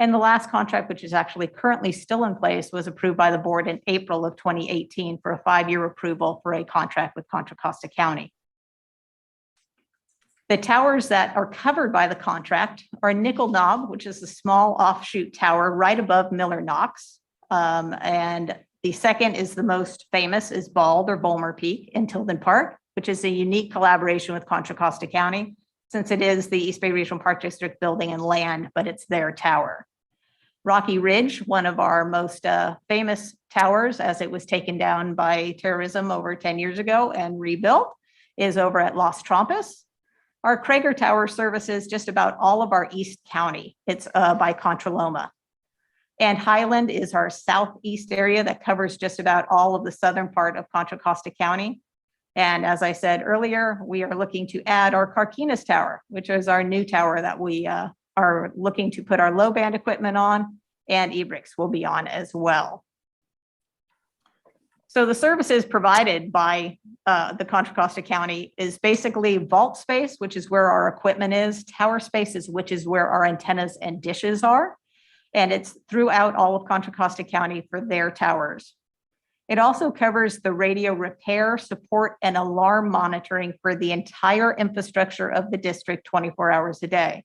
And the last contract, which is actually currently still in place, was approved by the board in April of 2018 for a 5-year approval for a contract with Contra Costa County. The towers that are covered by the contract are Nickel Knob, which is a small offshoot tower right above Miller Knox. And the second is the most famous is Bald or Volmer Peak in Tilden Park, which is a unique collaboration with Contra Costa County, since it is the East Bay Regional Park District building and land, but it's their tower. Rocky Ridge, one of our most famous towers, as it was taken down by terrorism over 10 years ago and rebuilt, is over at Los Trompos. Our Krager Tower services just about all of our East County. It's by Contra Loma. And Highland is our southeast area that covers just about all of the southern part of Contra Costa County. And as I said earlier, we are looking to add our Carquinez Tower, which is our new tower that we are looking to put our low band equipment on, and Ebrix will be on as well. So the services provided by the Contra Costa County is basically vault space, which is where our equipment is, tower spaces, which is where our antennas and dishes are. And it's throughout all of Contra Costa County for their towers. It also covers the radio repair, support, and alarm monitoring for the entire infrastructure of the district 24 hours a day.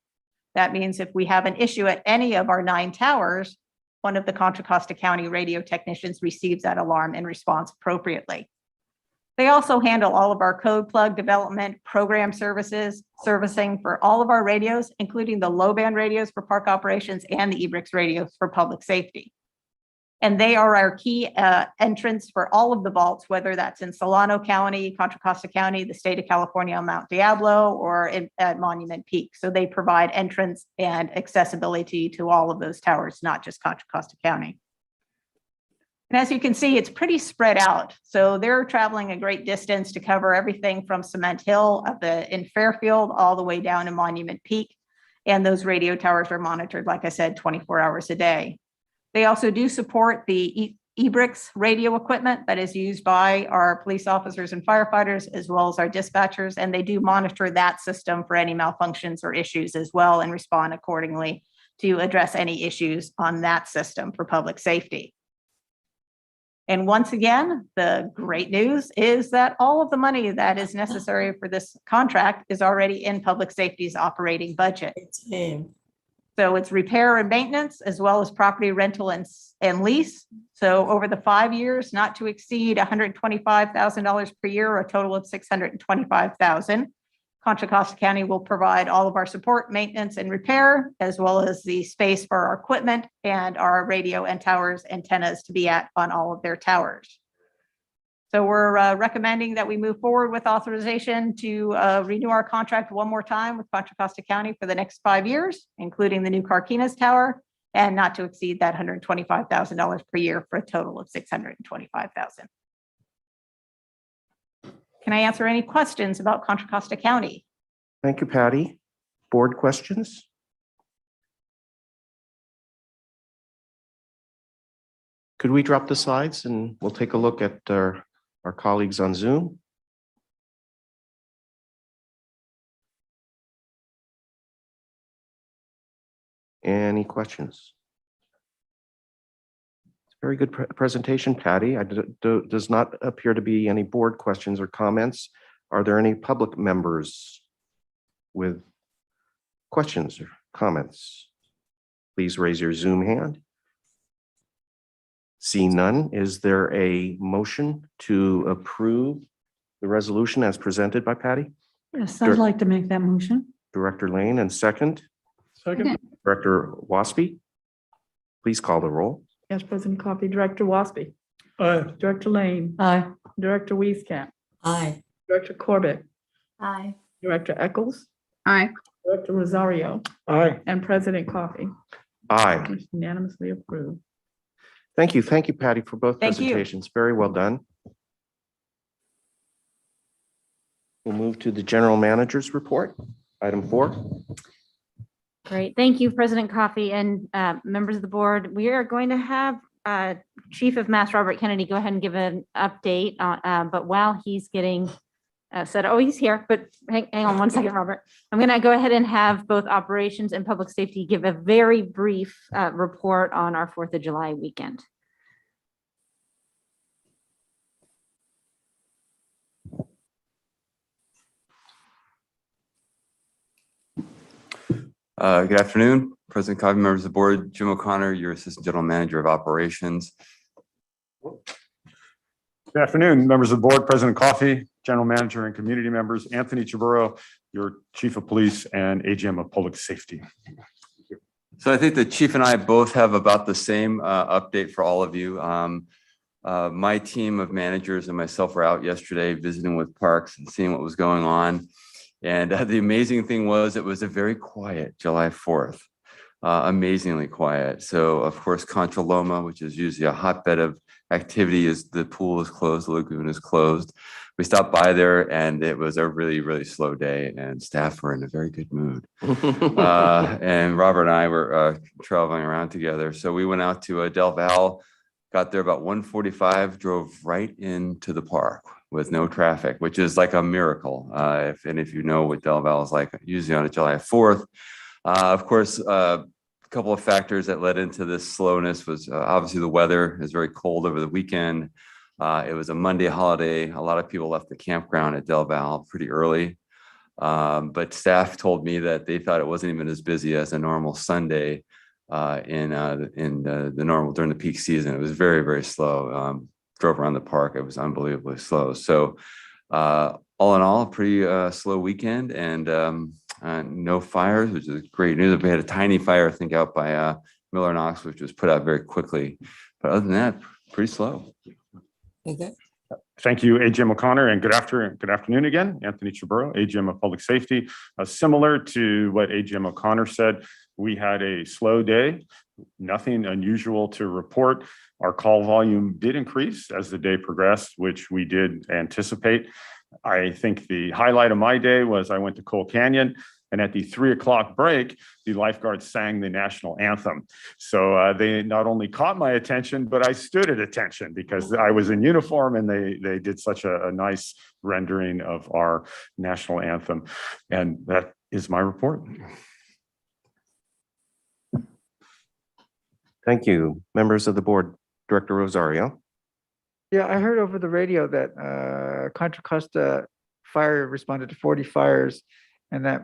That means if we have an issue at any of our 9 towers, one of the Contra Costa County radio technicians receives that alarm and responds appropriately. They also handle all of our code plug development, program services, servicing for all of our radios, including the low band radios for park operations and the Ebrix radios for public safety. And they are our key entrance for all of the vaults, whether that's in Solano County, Contra Costa County, the state of California on Mount Diablo, or at Monument Peak. So they provide entrance and accessibility to all of those towers, not just Contra Costa County. And as you can see, it's pretty spread out. So they're traveling a great distance to cover everything from Cement Hill up in Fairfield all the way down to Monument Peak. And those radio towers are monitored, like I said, 24 hours a day. They also do support the Ebrix radio equipment that is used by our police officers and firefighters, as well as our dispatchers, and they do monitor that system for any malfunctions or issues as well and respond accordingly to address any issues on that system for public safety. And once again, the great news is that all of the money that is necessary for this contract is already in public safety's operating budget. So it's repair and maintenance, as well as property rental and lease. So over the 5 years, not to exceed $125,000 per year, or a total of $625,000. Contra Costa County will provide all of our support, maintenance, and repair, as well as the space for our equipment and our radio and towers antennas to be at on all of their towers. So we're recommending that we move forward with authorization to renew our contract one more time with Contra Costa County for the next 5 years, including the new Carquinez Tower, and not to exceed that $125,000 per year for a total of $625,000. can I answer any questions about Contra Costa County?
Thank you, Patty. Board questions? Could we drop the slides and we'll take a look at our colleagues on Zoom? Any questions? It's a very good presentation, Patty. Does not appear to be any board questions or comments. Are there any public members with questions or comments? Please raise your Zoom hand. Seeing none, is there a motion to approve the resolution as presented by Patty?
Yes, I'd like to make that motion.
Director Lane, and second,
Second.
Director Waspy. Please call the roll.
Yes, President Coffee, Director Waspy,
Aye.
Director Lane,
Aye.
Director Wieskamp,
Aye.
Director Corbett,
Aye.
Director Eccles,
Aye.
Director Rosario,
Aye.
and President Coffee.
Aye.
Unanimously approved.
Thank you. Thank you, Patty, for both
Thank you.
presentations. Very well done. We'll move to the General Manager's report. Item 4.
Great. Thank you, President Coffee and members of the board. We are going to have Chief of Mass Robert Kennedy go ahead and give an update. But while he's getting set, oh, he's here, but hang on one second, Robert. I'm going to go ahead and have both operations and public safety give a very brief report on our 4th of July weekend.
Good afternoon, President Coffey, members of the board. Jim O'Connor, your Assistant General Manager of Operations.
Good afternoon, members of the board, President Coffey, General Manager and community members, Anthony Chaburo, your Chief of Police and Agm of Public Safety.
So I think the chief and I both have about the same update for all of you. My team of managers and myself were out yesterday visiting with parks and seeing what was going on. And the amazing thing was it was a very quiet July 4th, amazingly quiet. So of course, Contra Loma, which is usually a hotbed of activity, is the pool is closed, the lagoon is closed. We stopped by there and it was a really, really slow day and staff were in a very good mood. And Robert and I were traveling around together. So we went out to Del Val, got there about 1:45, drove right into the park with no traffic, which is like a miracle. If you know what Del Val is like, usually on a July 4th. Of course, a couple of factors that led into this slowness was obviously the weather is very cold over the weekend. It was a Monday holiday. A lot of people left the campground at Del Val pretty early. But staff told me that they thought it wasn't even as busy as a normal Sunday in the normal during the peak season. It was very, very slow. Drove around the park. It was unbelievably slow. So all in all, a pretty slow weekend and no fires, which is great news. We had a tiny fire, I think, out by Miller Knox, which was put out very quickly. But other than that, pretty slow.
Thank you, Agm O'Connor, and good afternoon again. Anthony Chaburo, Agm of Public Safety. Similar to what Agm O'Connor said, we had a slow day, nothing unusual to report. Our call volume did increase as the day progressed, which we did anticipate. I think the highlight of my day was I went to Cole Canyon, and at the 3 o'clock break, the lifeguards sang the national anthem. So they not only caught my attention, but I stood at attention because I was in uniform and they did such a nice rendering of our national anthem. And that is my report.
Thank you. Members of the board, Director Rosario.
Yeah, I heard over the radio that Contra Costa Fire responded to 40 fires and that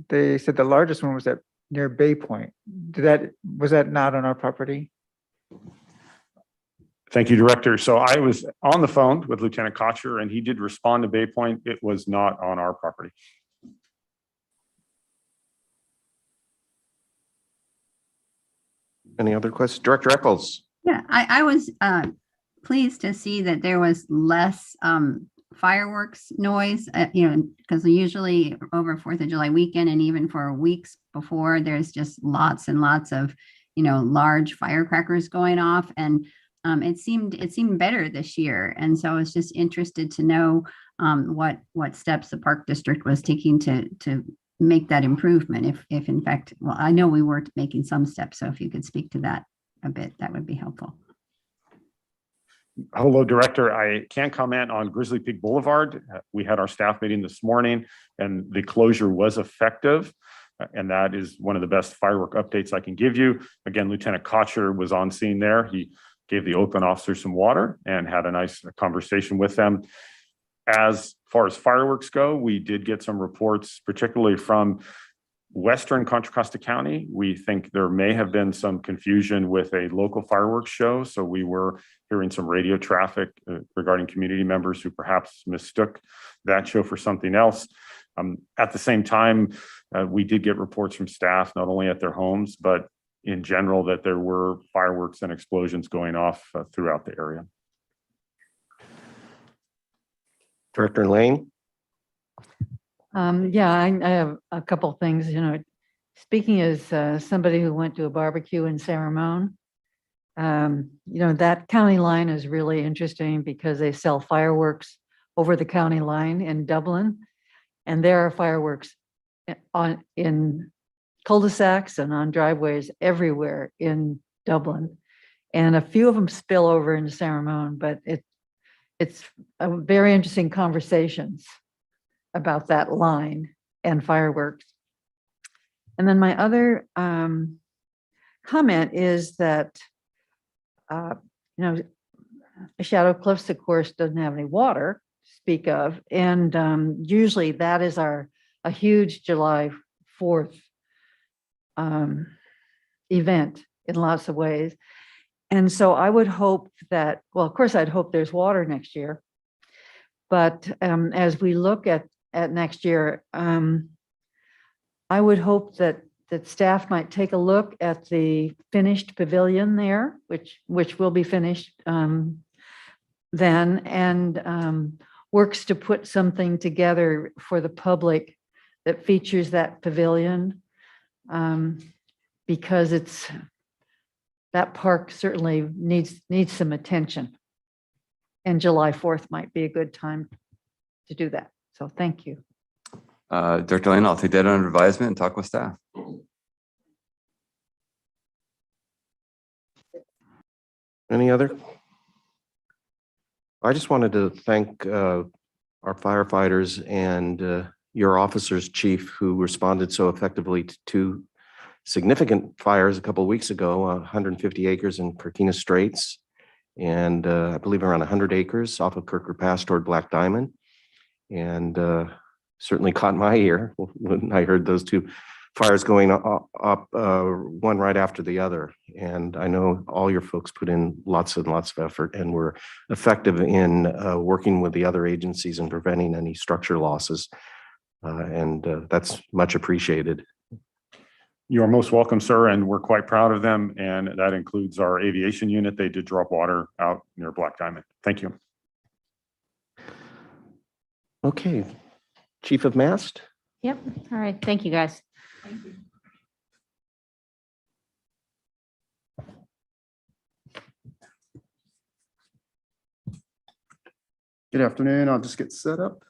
they said the largest one was at near Bay Point. Was that not on our property?
Thank you, Director. So I was on the phone with Lieutenant Kocher and he did respond to Bay Point. It was not on our property.
Any other questions? Director Eccles.
Yeah, I was pleased to see that there was less fireworks noise, because usually over 4th of July weekend and even for weeks before, there's just lots and lots of, large firecrackers going off. And it seemed better this year. And so I was just interested to know what steps the park district was taking to make that improvement. If in fact, well, I know we were making some steps. So if you could speak to that a bit, that would be helpful.
Hello, Director. I can't comment on Grizzly Peak Boulevard. We had our staff meeting this morning and the closure was effective. And that is one of the best firework updates I can give you. Again, Lieutenant Kocher was on scene there. He gave the Oakland officers some water and had a nice conversation with them. As far as fireworks go, we did get some reports, particularly from Western Contra Costa County. We think there may have been some confusion with a local fireworks show. So we were hearing some radio traffic regarding community members who perhaps mistook that show for something else. At the same time, we did get reports from staff, not only at their homes, but in general, that there were fireworks and explosions going off throughout the area.
Director Lane?
Yeah, I have a couple of things, speaking as somebody who went to a barbecue in San Ramon, that county line is really interesting because they sell fireworks over the county line in Dublin. And there are fireworks in cul-de-sacs and on driveways everywhere in Dublin. And a few of them spill over into San Ramon, but it's a very interesting conversations about that line and fireworks. And then my other comment is that, Shadow Cliffs, of course, doesn't have any water to speak of. And usually that is a huge July 4th event in lots of ways. And so I would hope that, well, of course, I'd hope there's water next year. But as we look at next year, I would hope that staff might take a look at the finished pavilion there, which will be finished then, and works to put something together for the public that features that pavilion, because that park certainly needs some attention. And July 4th might be a good time to do that. So thank you.
Director Lane, I'll take that under advisement and talk with staff.
Any other? I just wanted to thank our firefighters and your officers, Chief, who responded so effectively to two significant fires a couple of weeks ago, 150 acres in Perkina Straits, and I believe around 100 acres off of Kirker Pass toward Black Diamond. And certainly caught my ear when I heard those two fires going up, one right after the other. And I know all your folks put in lots and lots of effort and were effective in working with the other agencies and preventing any structure losses. And that's much appreciated.
You are most welcome, sir, and we're quite proud of them. And that includes our aviation unit. They did drop water out near Black Diamond. Thank you.
Okay, Chief of Mast.
Yep. All right. Thank you, guys.
Thank you.
Good afternoon. I'll just get set up.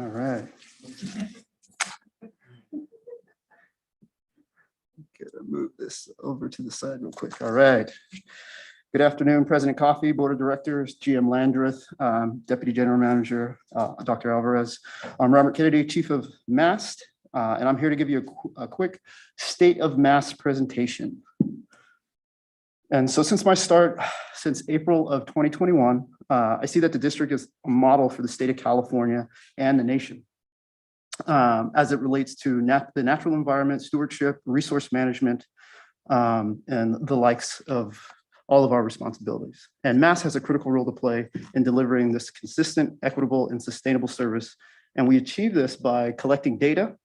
All right. Gotta move this over to the side real quick. All right. Good afternoon, President Coffey, Board of Directors, GM Landreth, Deputy General Manager, Dr. Alvarez. I'm Robert Kennedy, Chief of Mast, and I'm here to give you a quick State of Mast presentation. And so since my start, since April of 2021, I see that the district is a model for the state of California and the nation as it relates to the natural environment, stewardship, resource management, and the likes of all of our responsibilities. And Mast has a critical role to play in delivering this consistent, equitable, and sustainable service. And we achieve this by collecting data,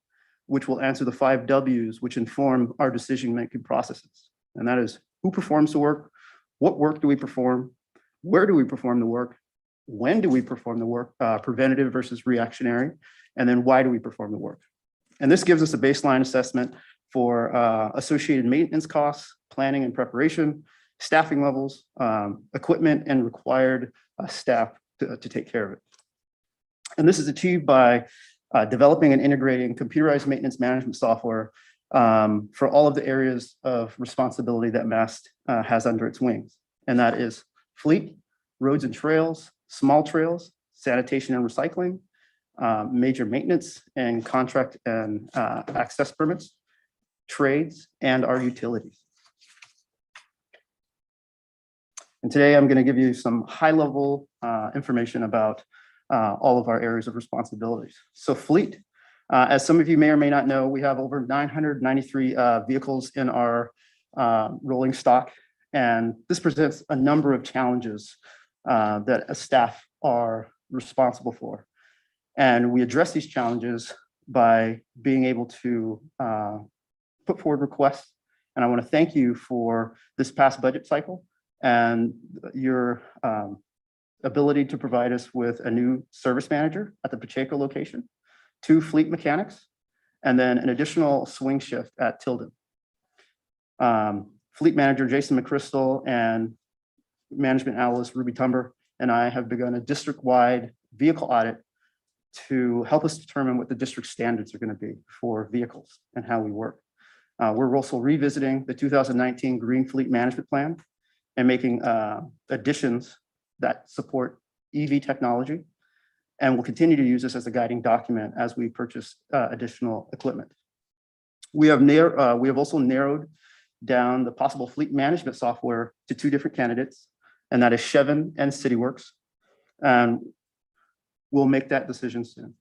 which will answer the 5 W's, which inform our decision-making processes. And that is, who performs the work? What work do we perform? Where do we perform the work? When do we perform the work, preventative versus reactionary? And then why do we perform the work? And this gives us a baseline assessment for associated maintenance costs, planning and preparation, staffing levels, equipment, and required staff to take care of it. And this is achieved by developing and integrating computerized maintenance management software for all of the areas of responsibility that MAST has under its wings. And that is fleet, roads and trails, small trails, sanitation and recycling, major maintenance and contract and access permits, trades, and our utilities. And today I'm going to give you some high-level information about all of our areas of responsibilities. So fleet, as some of you may or may not know, we have over 993 vehicles in our rolling stock. And this presents a number of challenges that a staff are responsible for. And we address these challenges by being able to put forward requests. And I want to thank you for this past budget cycle and your ability to provide us with a new service manager at the Pacheco location, 2 fleet mechanics, and then an additional swing shift at Tilden. Fleet manager Jason McChrystal and management analyst Ruby Tumber and I have begun a district-wide vehicle audit to help us determine what the district standards are going to be for vehicles and how we work. We're also revisiting the 2019 Green Fleet Management Plan and making additions that support EV technology. And we'll continue to use this as a guiding document as we purchase additional equipment. We have also narrowed down the possible fleet management software to 2 different candidates, and that is Chevron and CityWorks. And we'll make that decision soon.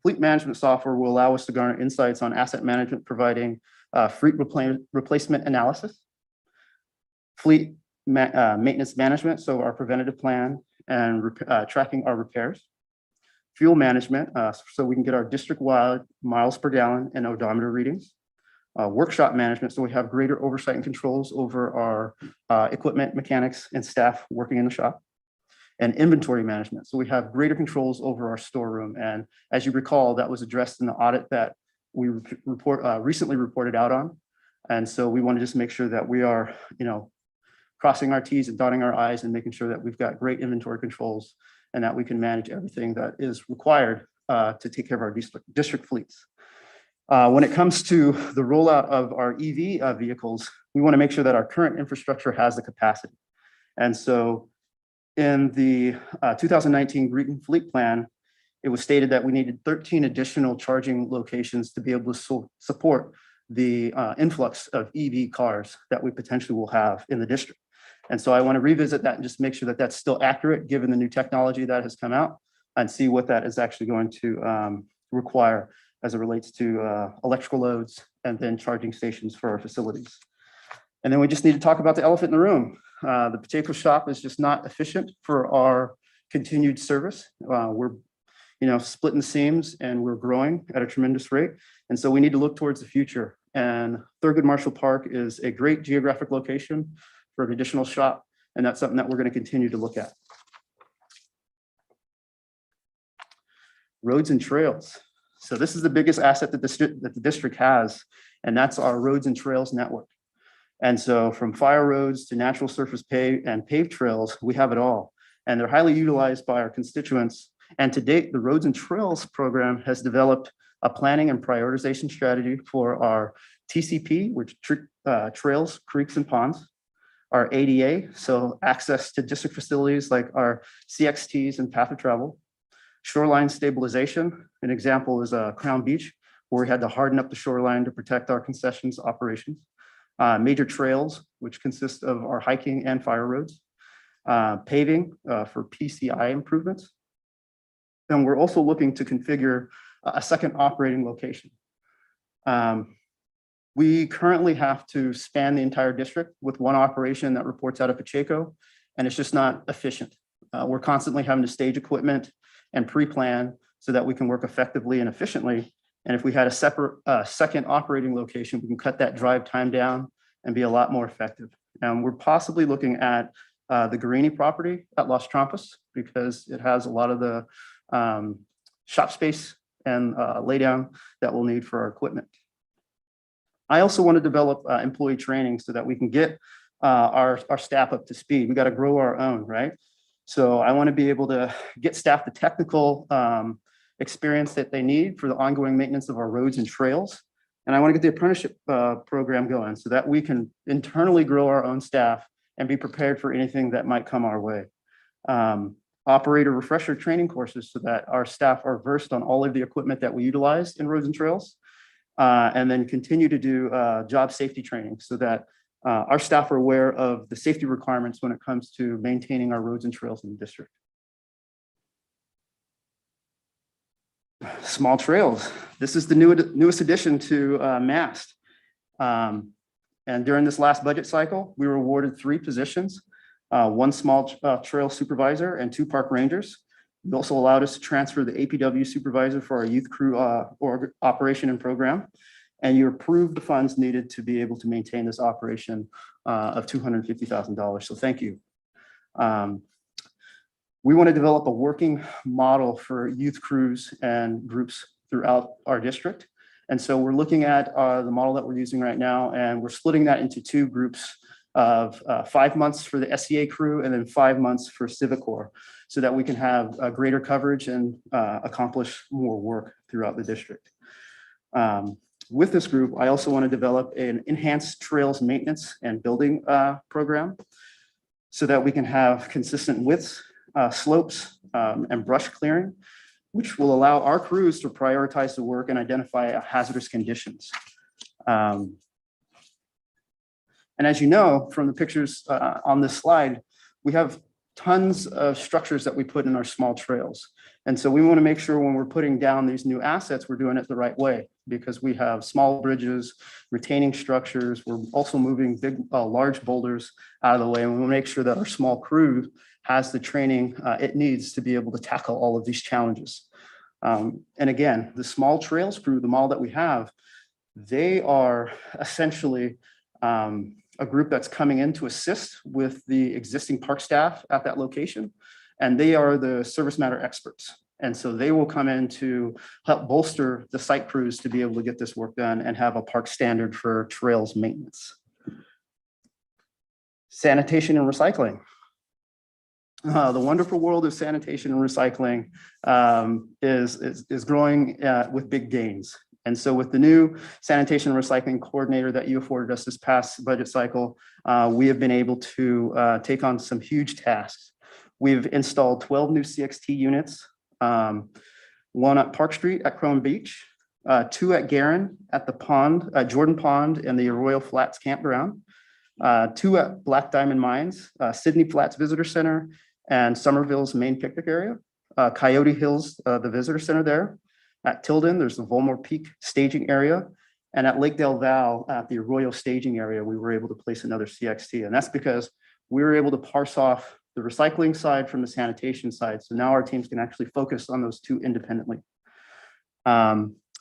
Fleet management software will allow us to garner insights on asset management, providing fleet replacement analysis, fleet maintenance management, so our preventative plan and tracking our repairs, fuel management, so we can get our district-wide miles per gallon and odometer readings, workshop management, so we have greater oversight and controls over our equipment, mechanics, and staff working in the shop, and inventory management, so we have greater controls over our storeroom. And as you recall, that was addressed in the audit that we recently reported out on. And so we want to just make sure that we are, crossing our T's and dotting our I's and making sure that we've got great inventory controls and that we can manage everything that is required to take care of our district fleets. When it comes to the rollout of our EV vehicles, we want to make sure that our current infrastructure has the capacity. And so in the 2019 Green Fleet Plan, it was stated that we needed 13 additional charging locations to be able to support the influx of EV cars that we potentially will have in the district. And so I want to revisit that and just make sure that that's still accurate given the new technology that has come out and see what that is actually going to require as it relates to electrical loads and then charging stations for our facilities. And then we just need to talk about the elephant in the room. The Pacheco shop is just not efficient for our continued service. We're splitting the seams and we're growing at a tremendous rate. And so we need to look towards the future. And Thurgood Marshall Park is a great geographic location for an additional shop. And that's something that we're going to continue to look at. Roads and trails. So this is the biggest asset that the district has, and that's our roads and trails network. And so from fire roads to natural surface paved trails, we have it all. And they're highly utilized by our constituents. And to date, the Roads and Trails program has developed a planning and prioritization strategy for our TCP, which trails, creeks, and ponds, our ADA, so access to district facilities like our CXTs and path of travel, shoreline stabilization. An example is Crown Beach, where we had to harden up the shoreline to protect our concessions operations. Major trails, which consist of our hiking and fire roads, paving for PCI improvements. And we're also looking to configure a second operating location. We currently have to span the entire district with one operation that reports out of Pacheco, and it's just not efficient. We're constantly having to stage equipment and pre-plan so that we can work effectively and efficiently And if we had a separate second operating location, we can cut that drive time down and be a lot more effective. And we're possibly looking at the Guarini property at Los Trampas because it has a lot of the shop space and laydown that we'll need for our equipment. I also want to develop employee training so that we can get our staff up to speed. We got to grow our own, right? So I want to be able to get staff the technical experience that they need for the ongoing maintenance of our roads and trails. And I want to get the apprenticeship program going so that we can internally grow our own staff and be prepared for anything that might come our way. Operator refresher training courses so that our staff are versed on all of the equipment that we utilize in roads and trails. And then continue to do job safety training so that our staff are aware of the safety requirements when it comes to maintaining our roads and trails in the district. Small trails. This is the newest addition to MAST. And during this last budget cycle, we were awarded 3 positions, 1 small trail supervisor and 2 park rangers. You also allowed us to transfer the APW supervisor for our youth crew operation and program. And you approved the funds needed to be able to maintain this operation of $250,000. So thank you. We want to develop a working model for youth crews and groups throughout our district. And so we're looking at the model that we're using right now, and we're splitting that into 2 groups of 5 months for the SEA crew and then 5 months for Civic Corps, so that we can have greater coverage and accomplish more work throughout the district. With this group, I also want to develop an enhanced trails maintenance and building program so that we can have consistent widths, slopes, and brush clearing, which will allow our crews to prioritize the work and identify hazardous conditions. And as you know, from the pictures on this slide, we have tons of structures that we put in our small trails. And so we want to make sure when we're putting down these new assets, we're doing it the right way, because we have small bridges, retaining structures. We're also moving big, large boulders out of the way. And we want to make sure that our small crew has the training it needs to be able to tackle all of these challenges. And again, the small trails crew, the model that we have, they are essentially a group that's coming in to assist with the existing park staff at that location. And they are the service matter experts. And so they will come in to help bolster the site crews to be able to get this work done and have a park standard for trails maintenance. Sanitation and recycling. The wonderful world of sanitation and recycling is growing with big gains. And so with the new sanitation and recycling coordinator that you afforded us this past budget cycle, we have been able to take on some huge tasks. We've installed 12 new CXT units, 1 at Park Street at Crone Beach, 2 at Garin at the pond, Jordan Pond and the Arroyo Flats Campground, 2 at Black Diamond Mines, Sydney Flats Visitor Center, and Somerville's main picnic area, Coyote Hills, the visitor center there. At Tilden, there's the Volmore Peak staging area. And at Lake Del Val, at the Arroyo staging area, we were able to place another CXT. And that's because we were able to parse off the recycling side from the sanitation side. So now our teams can actually focus on those 2 independently.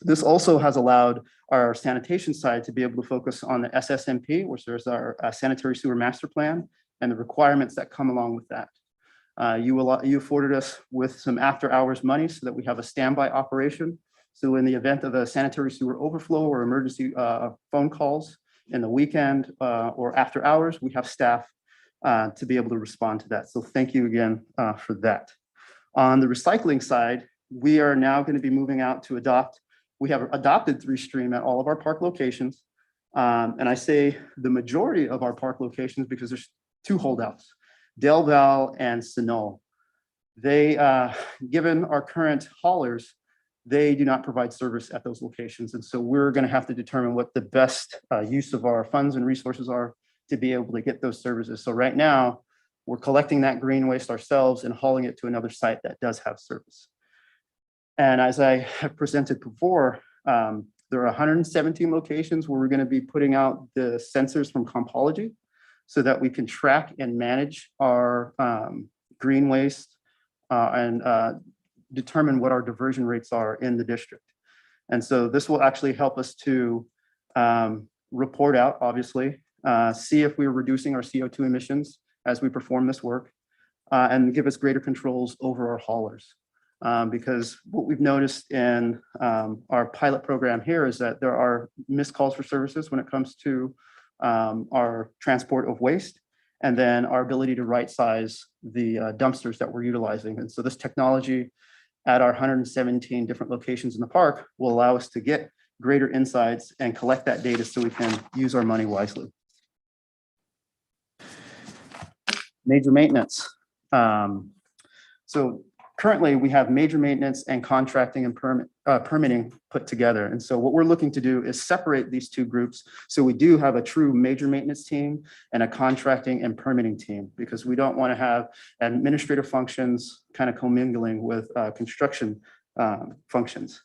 This also has allowed our sanitation side to be able to focus on the SSMP, which there's our sanitary sewer master plan and the requirements that come along with that. You afforded us with some after hours money so that we have a standby operation. So in the event of a sanitary sewer overflow or emergency phone calls in the weekend or after hours, we have staff to be able to respond to that. So thank you again for that. On the recycling side, we are now going to be moving out to we have adopted 3-stream at all of our park locations. And I say the majority of our park locations because there's 2 holdouts. Del Val and Sunol. They, given our current haulers, they do not provide service at those locations. And so we're going to have to determine what the best use of our funds and resources are to be able to get those services. So right now, we're collecting that green waste ourselves and hauling it to another site that does have service. And as I have presented before, there are 117 locations where we're going to be putting out the sensors from Compology, so that we can track and manage our green waste and determine what our diversion rates are in the district. And so this will actually help us to report out, obviously, see if we're reducing our CO2 emissions as we perform this work, and give us greater controls over our haulers. Because what we've noticed in our pilot program here is that there are missed calls for services when it comes to our transport of waste, and then our ability to right size the dumpsters that we're utilizing. And so this technology at our 117 different locations in the park will allow us to get greater insights and collect that data so we can use our money wisely. Major maintenance. So currently we have major maintenance and contracting and permitting put together. And so what we're looking to do is separate these two groups. So we do have a true major maintenance team and a contracting and permitting team, because we don't want to have administrative functions kind of commingling with construction functions.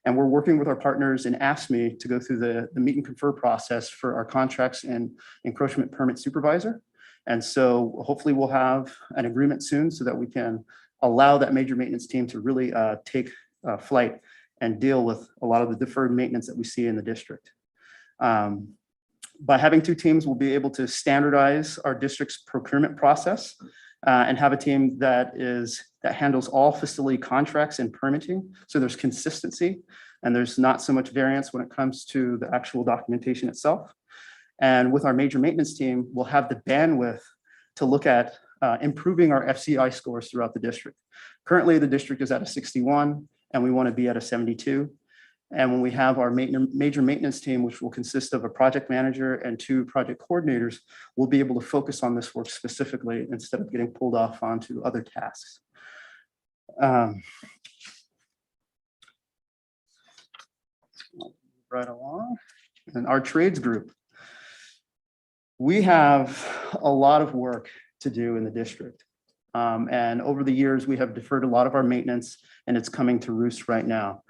And we're working with our partners in AFSCME to go through the meet and confer process for our contracts and encroachment permit supervisor. And so hopefully we'll have an agreement soon so that we can allow that major maintenance team to really take flight and deal with a lot of the deferred maintenance that we see in the district. By having two teams, we'll be able to standardize our district's procurement process and have a team that handles all facility contracts and permitting. So there's consistency and there's not so much variance when it comes to the actual documentation itself. And with our major maintenance team, we'll have the bandwidth to look at improving our FCI scores throughout the district. Currently, the district is at a 61 and we want to be at a 72. And when we have our major maintenance team, which will consist of a project manager and 2 project coordinators, we'll be able to focus on this work specifically instead of getting pulled off onto other tasks. Right along. And our trades group. We have a lot of work to do in the district. And over the years, we have deferred a lot of our maintenance and it's coming to roost right now.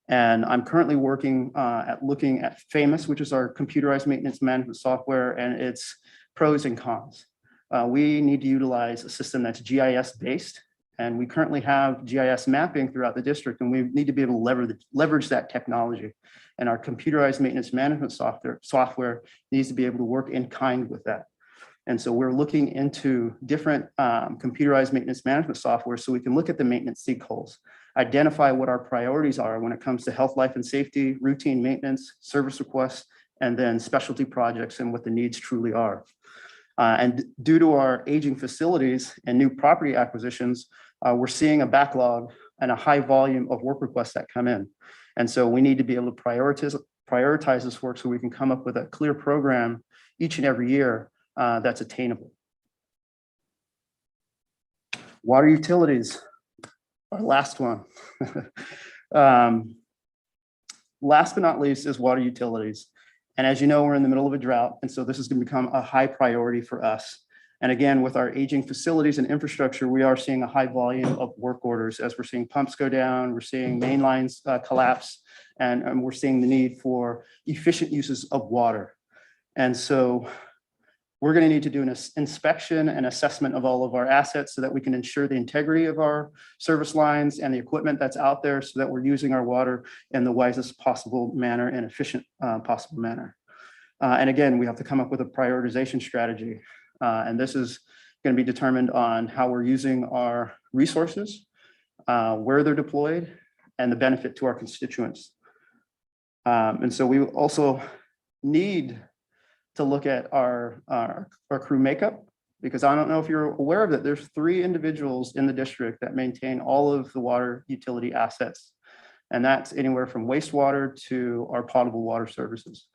And I'm currently working at looking at FAMOUS, which is our computerized maintenance management software, and its pros and cons. We need to utilize a system that's GIS based, and we currently have GIS mapping throughout the district, and we need to be able to leverage that technology. And our computerized maintenance management software needs to be able to work in kind with that. And so we're looking into different computerized maintenance management software so we can look at the maintenance sinkholes, identify what our priorities are when it comes to health, life, and safety, routine maintenance, service requests, and then specialty projects and what the needs truly are. And due to our aging facilities and new property acquisitions, we're seeing a backlog and a high volume of work requests that come in. And so we need to be able to prioritize this work so we can come up with a clear program each and every year that's attainable. Water utilities, our last one. Last but not least is water utilities. And as you know, we're in the middle of a drought. And so this is going to become a high priority for us. And again, with our aging facilities and infrastructure, we are seeing a high volume of work orders as we're seeing pumps go down, we're seeing main lines collapse, and we're seeing the need for efficient uses of water. And so we're going to need to do an inspection and assessment of all of our assets so that we can ensure the integrity of our service lines and the equipment that's out there so that we're using our water in the wisest possible manner and efficient possible manner. And again, we have to come up with a prioritization strategy. And this is going to be determined on how we're using our resources, where they're deployed, and the benefit to our constituents. And so we also need to look at our crew makeup, because I don't know if you're aware of it, there's 3 individuals in the district that maintain all of the water utility assets. And that's anywhere from wastewater to our potable water services.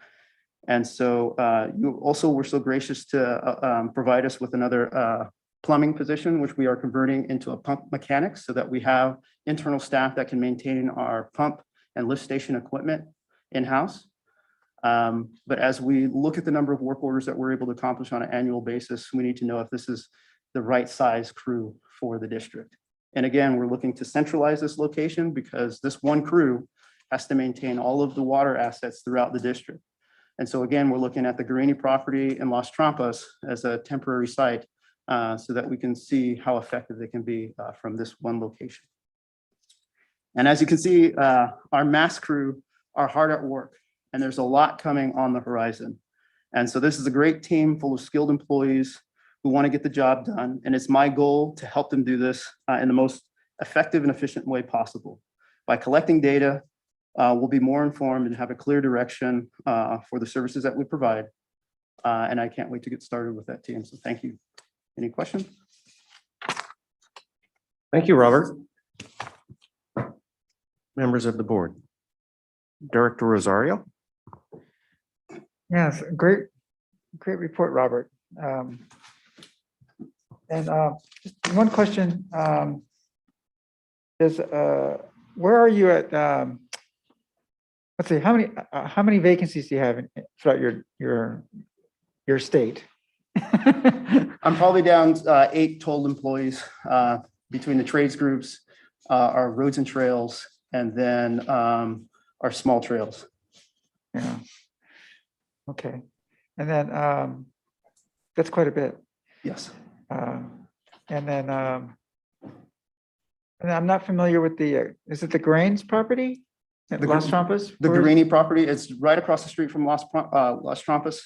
And so you also were so gracious to provide us with another plumbing position, which we are converting into a pump mechanic so that we have internal staff that can maintain our pump and lift station equipment in-house. But as we look at the number of work orders that we're able to accomplish on an annual basis, we need to know if this is the right size crew for the district. And again, we're looking to centralize this location because this one crew has to maintain all of the water assets throughout the district. And so again, we're looking at the Guarini property in Las Trampas as a temporary site so that we can see how effective they can be from this one location. And as you can see, our mass crew are hard at work, and there's a lot coming on the horizon. And so this is a great team full of skilled employees who want to get the job done. And it's my goal to help them do this in the most effective and efficient way possible. By collecting data, we'll be more informed and have a clear direction for the services that we provide. And I can't wait to get started with that team. So thank you. Any questions?
Thank you, Robert. Members of the board. Director Rosario.
Yes, great report, Robert. And just one question. Where are you at? Let's see, how many vacancies do you have throughout your state?
I'm probably down 8 total employees between the trades groups, our roads and trails, and then our small trails.
Yeah. Okay. And then that's quite a bit.
Yes.
And then I'm not familiar with is it the Grains property at Las Trampas?
The Guarini property, it's right across the street from Las Trampas.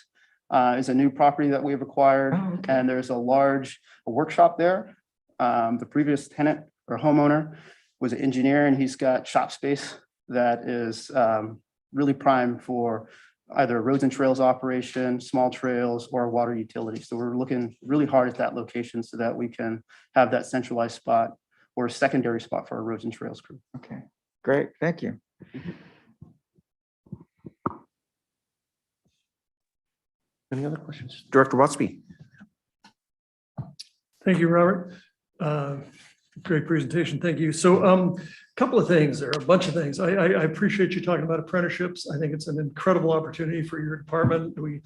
Is a new property that we've acquired.
Oh, okay.
And there's a large workshop there. The previous tenant or homeowner was an engineer, and he's got shop space that is really prime for either roads and trails operation, small trails, or water utility. So we're looking really hard at that location so that we can have that centralized spot or a secondary spot for our roads and trails crew.
Okay, great. Thank you.
Any other questions? Director Watsby.
Thank you, Robert. Great presentation. Thank you. So a couple of things, there are a bunch of things. I appreciate you talking about apprenticeships. I think it's an incredible opportunity for your department. We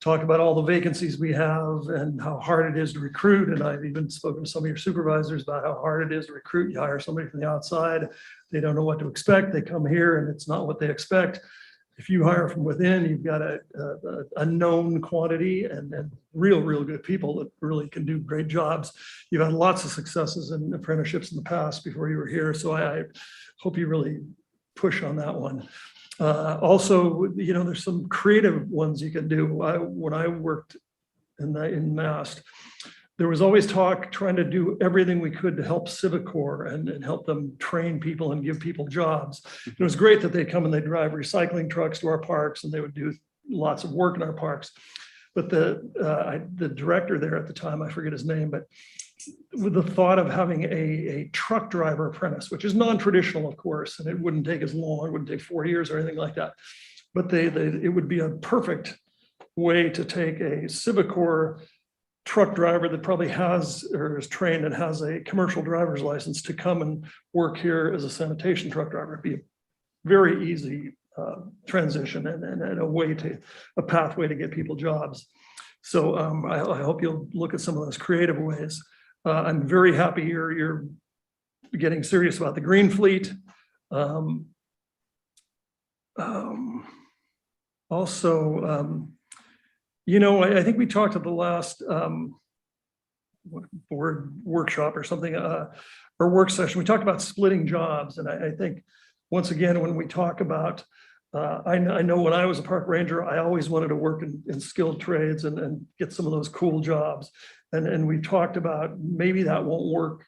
talk about all the vacancies we have and how hard it is to recruit. And I've even spoken to some of your supervisors about how hard it is to recruit. You hire somebody from the outside, they don't know what to expect. They come here and it's not what they expect. If you hire from within, you've got a known quantity and real good people that really can do great jobs. You've had lots of successes in apprenticeships in the past before you were here. So I hope you really push on that one. Also, there's some creative ones you can do. When I worked in MAST, there was always talk trying to do everything we could to help Civic Corps and help them train people and give people jobs. It was great that they come and they drive recycling trucks to our parks and they would do lots of work in our parks. But the director there at the time, I forget his name, but with the thought of having a truck driver apprentice, which is non-traditional, of course, and it wouldn't take as long, it wouldn't take 4 years or anything like that. But it would be a perfect way to take a Civic Corps truck driver that probably has or is trained and has a commercial driver's license to come and work here as a sanitation truck driver. It'd be a very easy transition and a pathway to get people jobs. So I hope you'll look at some of those creative ways. I'm very happy you're getting serious about the green fleet. Also, I think we talked at the last board workshop or something, or work session, we talked about splitting jobs. And I think, once again, when we talk about, I know when I was a park ranger, I always wanted to work in skilled trades and get some of those cool jobs. And we talked about maybe that won't work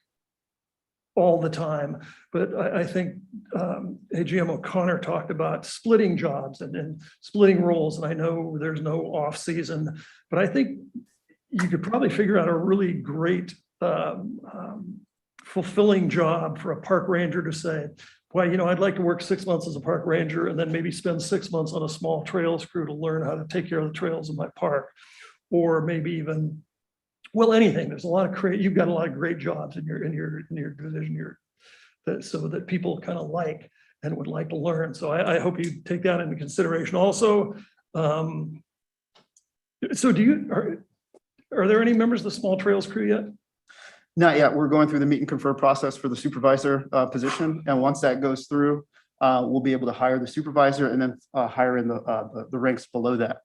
all the time, but I think Agm O'Connor talked about splitting jobs and splitting roles. And I know there's no off season, but I think you could probably figure out a really great fulfilling job for a park ranger to say, well, I'd like to work 6 months as a park ranger and then maybe spend 6 months on a small trails crew to learn how to take care of the trails in my park. Or maybe even, well, anything. There's a lot of you've got a lot of great jobs in your division so that people kind of like and would like to learn. So I hope you take that into consideration also. So are there any members of the small trails crew yet?
Not yet. We're going through the meet and confer process for the supervisor position. And once that goes through, we'll be able to hire the supervisor and then hire in the ranks below that.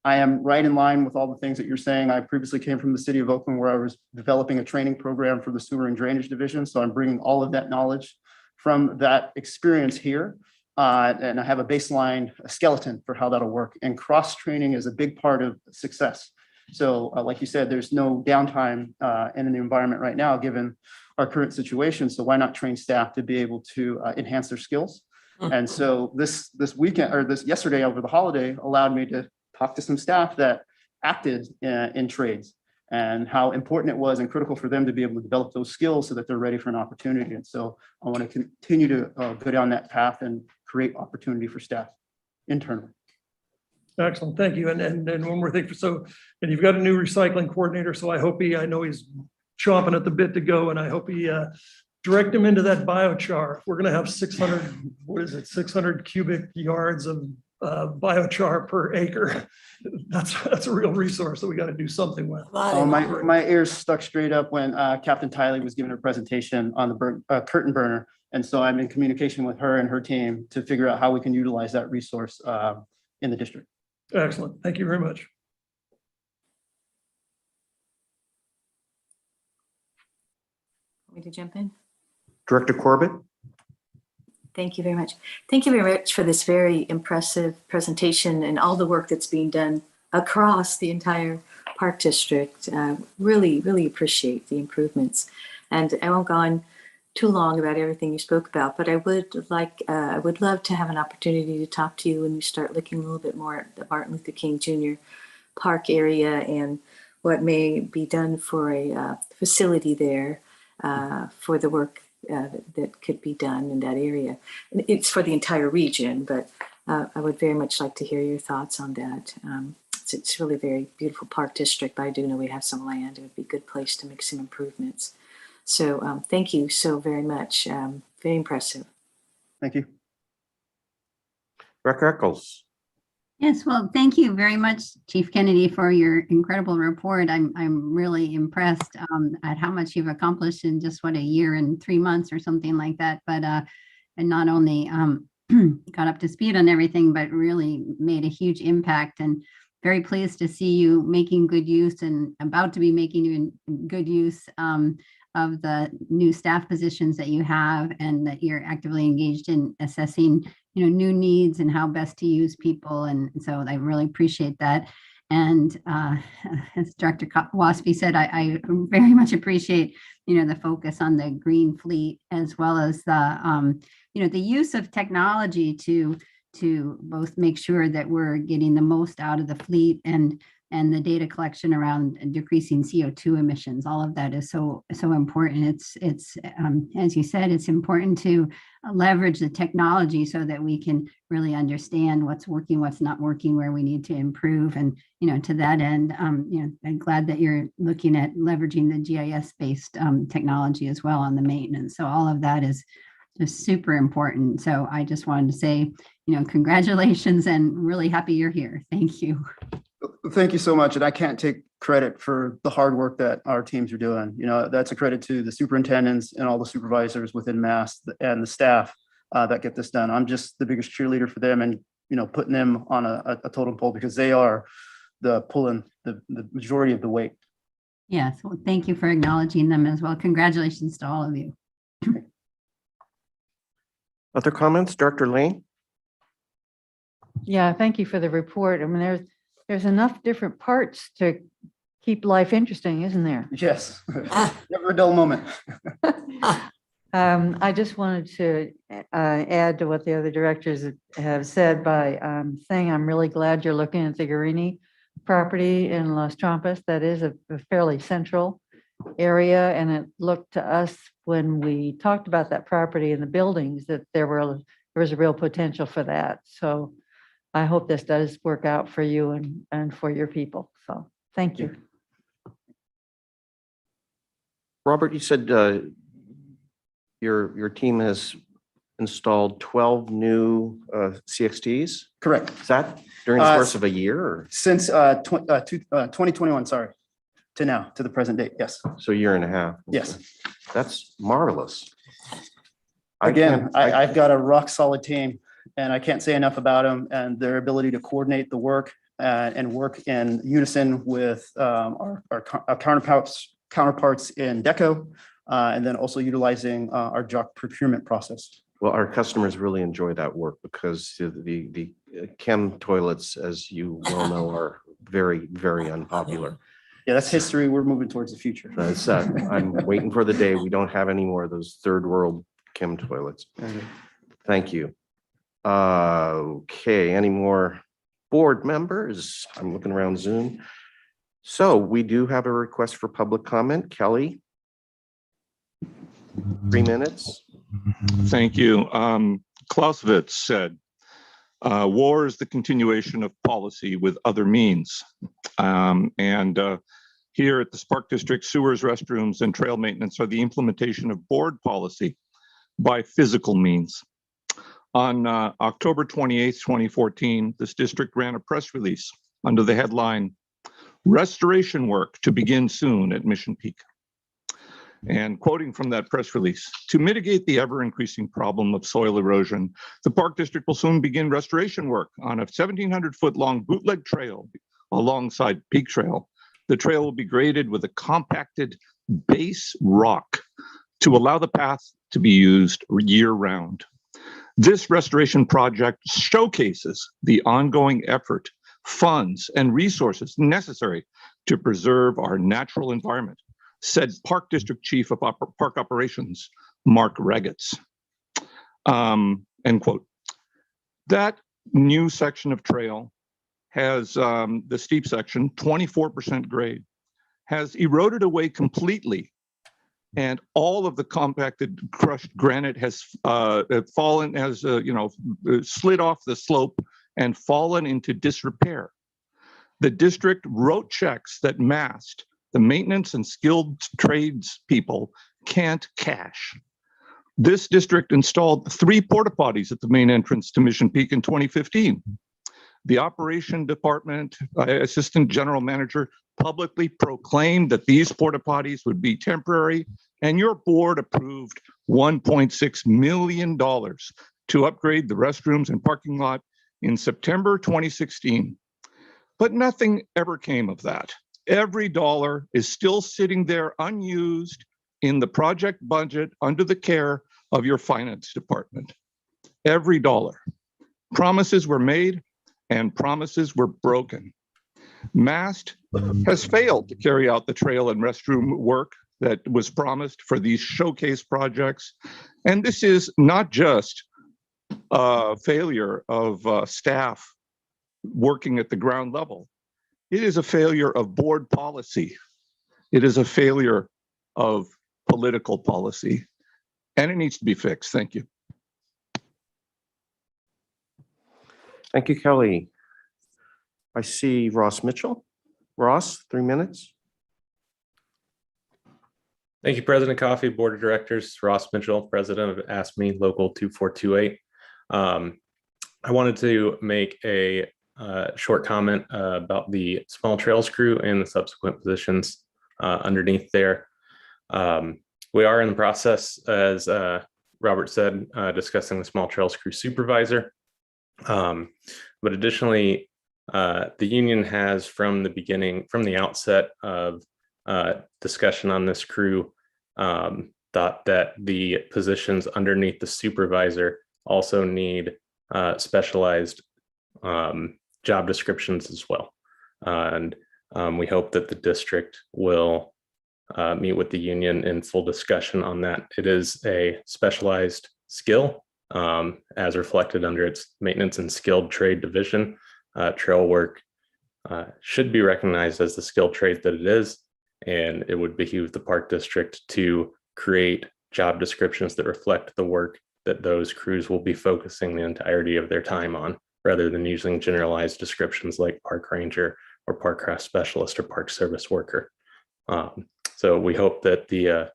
I am right in line with all the things that you're saying. I previously came from the city of Oakland where I was developing a training program for the sewer and drainage division. So I'm bringing all of that knowledge from that experience here. and I have a baseline skeleton for how that'll work. And cross-training is a big part of success. So like you said, there's no downtime in an environment right now, given our current situation. So why not train staff to be able to enhance their skills? And so this weekend, or this yesterday over the holiday, allowed me to talk to some staff that acted in trades, and how important it was and critical for them to be able to develop those skills so that they're ready for an opportunity. And so I want to continue to go down that path and create opportunity for staff internally.
Excellent, thank you. And one more thing, and you've got a new recycling coordinator, so I know he's chomping at the bit to go, and I hope he direct him into that biochar. We're gonna have 600 cubic yards of biochar per acre. That's a real resource that we got to do something with.
Oh, my ears stuck straight up when Captain Tiley was giving her presentation on the curtain burner. And so I'm in communication with her and her team to figure out how we can utilize that resource in the district.
Excellent. Thank you very much.
Want me to jump in?
Director Corbett?
Thank you very much. Thank you very much for this very impressive presentation and all the work that's being done across the entire park district. Really, really appreciate the improvements. And I won't go on too long about everything you spoke about, but I would love to have an opportunity to talk to you when we start looking a little bit more at the Martin Luther King Jr. Park area and what may be done for a facility there for the work that could be done in that area. And it's for the entire region, but I would very much like to hear your thoughts on that. It's really a very beautiful park district, but I do know we have some land. It would be a good place to make some improvements. So thank you so very much. Very impressive.
Thank you.
Director Eccles?
Yes, well, thank you very much, Chief Kennedy, for your incredible report. I'm really impressed at how much you've accomplished in just a year and 3 months or something like that. But and not only got up to speed on everything, but really made a huge impact. And very pleased to see you making good use and about to be making even good use of the new staff positions that you have, and that you're actively engaged in assessing new needs and how best to use people. And so I really appreciate that. And as Director Waspy said, I very much appreciate, the focus on the green fleet, as well as the, the use of technology to both make sure that we're getting the most out of the fleet and the data collection around decreasing CO2 emissions. All of that is so important. It's as you said, it's important to leverage the technology so that we can really understand what's working, what's not working, where we need to improve. And to that end, I'm glad that you're looking at leveraging the GIS-based technology as well on the maintenance. So all of that is just super important. So I just wanted to say, congratulations, and really happy you're here. Thank you.
Thank you so much. And I can't take credit for the hard work that our teams are doing. That's a credit to the superintendents and all the supervisors within Mass and the staff that get this done. I'm just the biggest cheerleader for them, and putting them on a totem pole, because they are pulling the majority of the weight.
Yes, well, thank you for acknowledging them as well. Congratulations to all of you.
Other comments, Director Lane?
Yeah, thank you for the report. I mean, there's enough different parts to keep life interesting, isn't there?
Yes, never a dull moment.
I just wanted to add to what the other directors have said by saying I'm really glad you're looking at the Guarini property in Las Trampas. That is a fairly central area, and it looked to us when we talked about that property and the buildings that there was a real potential for that. So I hope this does work out for you and for your people. So thank you.
Robert, you said your team has installed 12 new CXTs?
Correct.
Is that during the course of a year? Or?
Since 2021, sorry, to now, to the present date, yes.
So a year and a half.
Yes.
That's marvelous.
Again, I've got a rock solid team, and I can't say enough about them and their ability to coordinate the work and work in unison with our counterparts in DECO, and then also utilizing our job procurement process.
Well, our customers really enjoy that work because the chem toilets, as you well know, are very, very unpopular.
Yeah, that's history. We're moving towards the future.
I'm waiting for the day we don't have any more of those third world chem toilets. Thank you. Okay, any more board members? I'm looking around Zoom. So we do have a request for public comment. Kelly? 3 minutes.
Thank you. Clausewitz said, war is the continuation of policy with other means. Here at the Spark District, sewers, restrooms, and trail maintenance are the implementation of board policy by physical means. On October 28th, 2014, this district ran a press release under the headline, "Restoration work to begin soon at Mission Peak." And quoting from that press release, "To mitigate the ever-increasing problem of soil erosion, the Park District will soon begin restoration work on a 1,700-foot-long bootleg trail alongside Peak Trail. The trail will be graded with a compacted base rock to allow the path to be used year-round. This restoration project showcases the ongoing effort, funds, and resources necessary to preserve our natural environment," said Park District Chief of Park Operations, Mark Regetz. End quote. That new section of trail has the steep section, 24% grade, has eroded away completely, and all of the compacted crushed granite has fallen, has slid off the slope and fallen into disrepair. The district wrote checks that masked the maintenance and skilled trades people can't cash. This district installed 3 porta potties at the main entrance to Mission Peak in 2015. The operation department assistant general manager publicly proclaimed that these porta potties would be temporary, and your board approved $1.6 million to upgrade the restrooms and parking lot in September 2016. But nothing ever came of that. Every dollar is still sitting there unused in the project budget under the care of your finance department. Every dollar. Promises were made and promises were broken. MAST has failed to carry out the trail and restroom work that was promised for these showcase projects. And this is not just a failure of staff working at the ground level. It is a failure of board policy. It is a failure of political policy, and it needs to be fixed. Thank you.
Thank you, Kelly. I see Ross Mitchell. Ross, 3 minutes.
Thank you, President Coffey, Board of Directors. Ross Mitchell, President of ASME Local 2428. I wanted to make a short comment about the small trails crew and the subsequent positions underneath there. We are in the process, as Robert said, discussing the small trails crew supervisor. But additionally, the union has from the beginning, from the outset of discussion on this crew, thought that the positions underneath the supervisor also need specialized job descriptions as well. And we hope that the district will meet with the union in full discussion on that. It is a specialized skill as reflected under its maintenance and skilled trade division. Trail work should be recognized as the skilled trade that it is, and it would behoove the Park District to create job descriptions that reflect the work that those crews will be focusing the entirety of their time on, rather than using generalized descriptions like park ranger or park craft specialist or park service worker. So we hope that the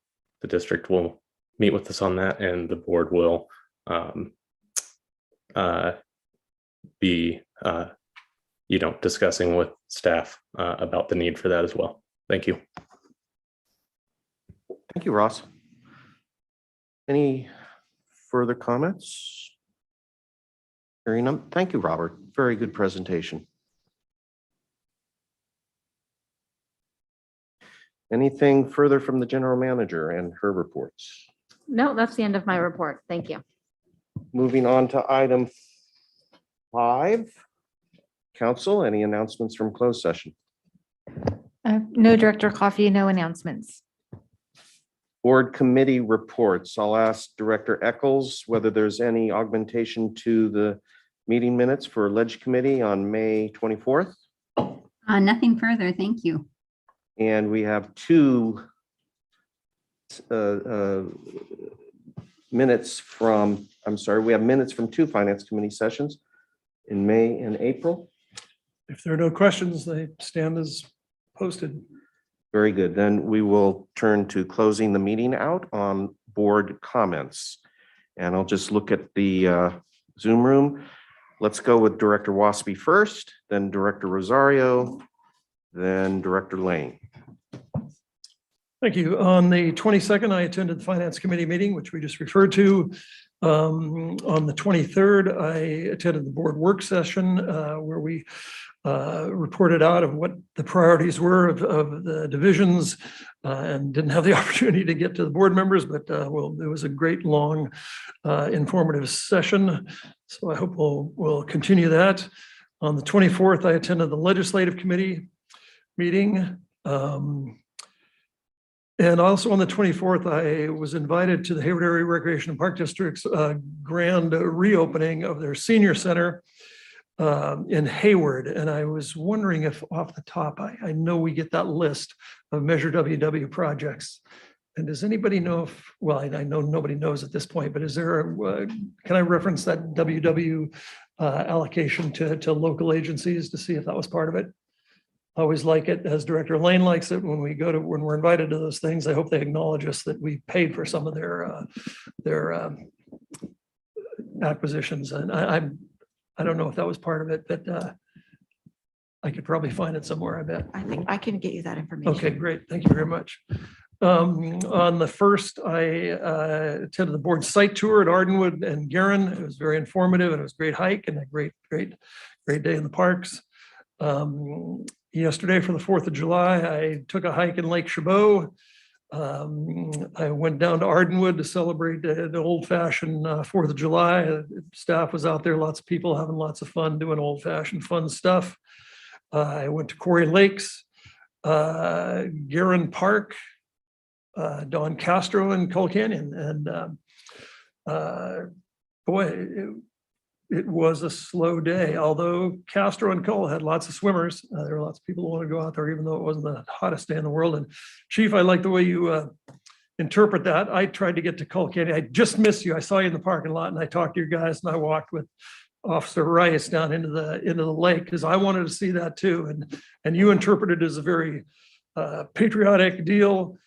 district will meet with us on that, and the board will be discussing with staff about the need for that as well. Thank you.
Thank you, Ross. Any further comments? Hearing none. Thank you, Robert. Very good presentation. Anything further from the general manager and her reports?
No, that's the end of my report. Thank you.
Moving on to item 5. Council, any announcements from closed session?
No, Director Coffey, no announcements.
Board committee reports. I'll ask Director Eccles whether there's any augmentation to the meeting minutes for Ledge Committee on May 24th.
Nothing further, thank you.
And we have 2 minutes from, we have minutes from 2 Finance Committee sessions in May and April.
If there are no questions, they stand as posted.
Very good. Then we will turn to closing the meeting out on board comments. And I'll just look at the Zoom room. Let's go with Director Waspy first, then Director Rosario, then Director Lane.
Thank you. On the 22nd, I attended the Finance Committee meeting, which we just referred to. On the 23rd, I attended the board work session where we reported out of what the priorities were of the divisions and didn't have the opportunity to get to the board members, but well, it was a great, long, informative session. So I hope we'll continue that. On the 24th, I attended the Legislative Committee meeting. And also on the 24th, I was invited to the Hayward Area Recreation and Park District's grand reopening of their senior center in Hayward. And I was wondering if off the top, I know we get that list of Measure WW projects. And does anybody know if, well, I know nobody knows at this point, but is there, can I reference that WW allocation to local agencies to see if that was part of it? I always like it, as Director Lane likes it, when we're invited to those things. I hope they acknowledge us that we paid for some of their acquisitions. And I don't know if that was part of it, but I could probably find it somewhere, I bet.
I think I can get you that information.
Okay, great. Thank you very much. On the 1st, I attended the board site tour at Ardenwood and Guerin. It was very informative and it was a great hike and a great day in the parks. Yesterday for the 4th of July, I took a hike in Lake Chabot. I went down to Ardenwood to celebrate an old-fashioned 4th of July. Staff was out there, lots of people having lots of fun doing old-fashioned fun stuff. I went to Quarry Lakes, Guerin Park, Don Castro and Coal Canyon. And boy, it was a slow day, although Castro and Cole had lots of swimmers. There were lots of people who want to go out there, even though it wasn't the hottest day in the world. And Chief, I like the way you interpret that. I tried to get to Coal Canyon. I just missed you. I saw you in the parking lot and I talked to your guys and I walked with Officer Rice down into the lake because I wanted to see that too. And you interpreted it as a very patriotic deal.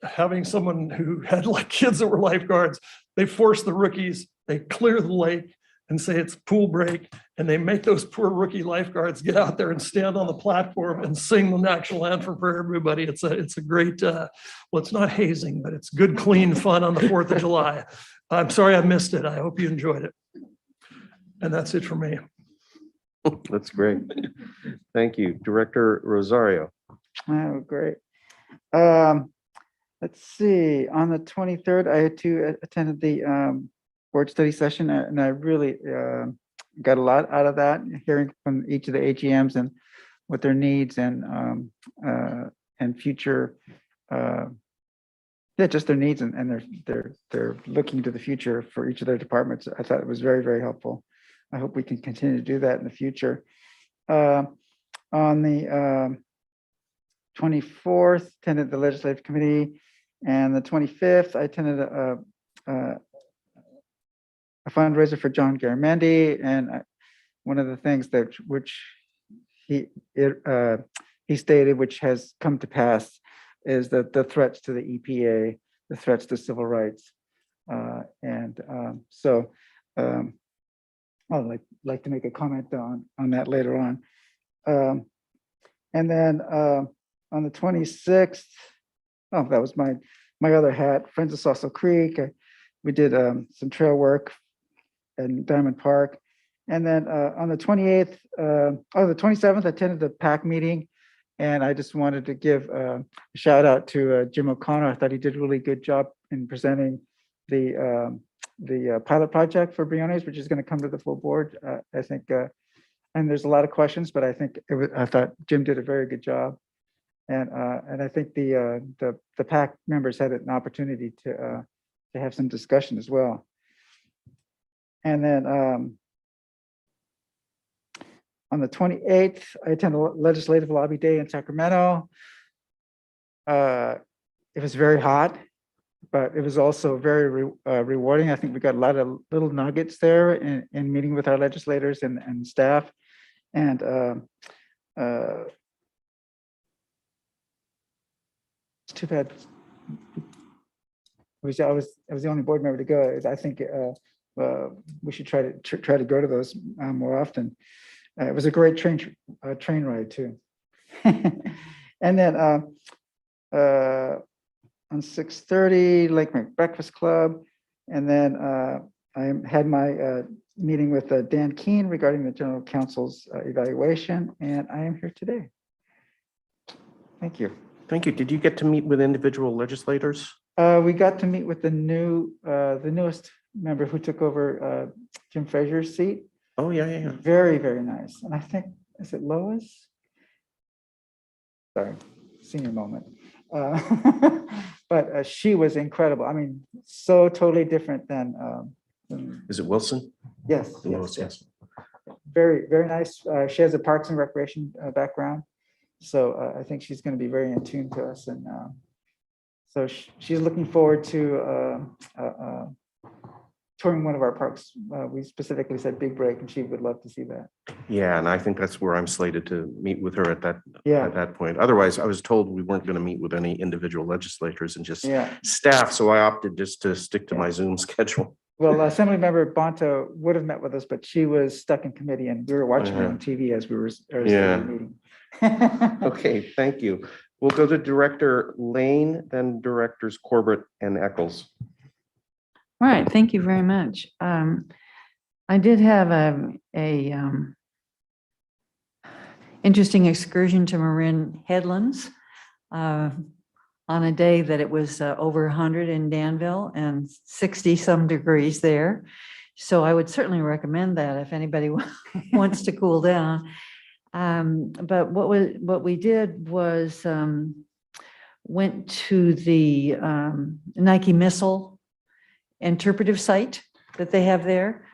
Having someone who had like kids that were lifeguards, they force the rookies, they clear the lake and say it's pool break, and they make those poor rookie lifeguards get out there and stand on the platform and sing the national anthem for everybody. It's a great, well, it's not hazing, but it's good, clean fun on the 4th of July. I'm sorry I missed it. I hope you enjoyed it. And that's it for me.
That's great. Thank you. Director Rosario.
Oh, great. Let's see, on the 23rd, I had to attend the board study session, and I really got a lot out of that, hearing from each of the AGMs and what their needs and future, just their needs and they're looking to the future for each of their departments. I thought it was very, very helpful. I hope we can continue to do that in the future. On the 24th, attended the Legislative Committee, and the 25th, I attended a fundraiser for John Garamendi, and one of the things that which he stated, which has come to pass, is that the threats to the EPA, the threats to civil rights, so I'd like to make a comment on that later on, and then on the 26th, oh, that was my other hat, Friends of Sasso Creek. We did some trail work in Diamond Park. And then on the 28th, the 27th, I attended the PAC meeting. And I just wanted to give a shout out to Jim O'Connor. I thought he did a really good job in presenting the the pilot project for Briones, which is going to come to the full board. I think, and there's a lot of questions, but I think I thought Jim did a very good job. And I think the PAC members had an opportunity to have some discussion as well. And then on the 28th, I attended a legislative lobby day in Sacramento. It was very hot, but it was also very rewarding. I think we got a lot of little nuggets there in meeting with our legislators and staff. And it's too bad. I was the only board member to go. I think we should try to go to those more often. It was a great train ride too. And then on 6:30, Lake Mary Breakfast Club, and then I had my meeting with Dan Keene regarding the General Counsel's evaluation, and I am here today. Thank you.
Thank you. Did you get to meet with individual legislators?
We got to meet with the newest member who took over Jim Frazier's seat.
Oh, yeah.
Very, very nice. And I think, is it Lois? Sorry, senior moment. But she was incredible. I mean, so totally different than.
Is it Wilson?
Yes.
Lois, yes.
Very, very nice. She has a Parks and Recreation background. So I think she's going to be very in tune to us. And so she's looking forward to touring one of our parks. We specifically said Big Break, and she would love to see that.
Yeah, and I think that's where I'm slated to meet with her at that point. Otherwise, I was told we weren't going to meet with any individual legislators and just staff, so I opted just to stick to my Zoom schedule.
Well, Assemblymember Bonta would have met with us, but she was stuck in committee, and we were watching her on TV as we were meeting.
Okay, thank you. We'll go to Director Lane, then Directors Corbett and Eccles.
All right, thank you very much. I did have a interesting excursion to Marin Headlands on a day that it was over 100 in Danville and 60 some degrees there. So I would certainly recommend that if anybody wants to cool down. But what we did was went to the Nike missile interpretive site that they have there.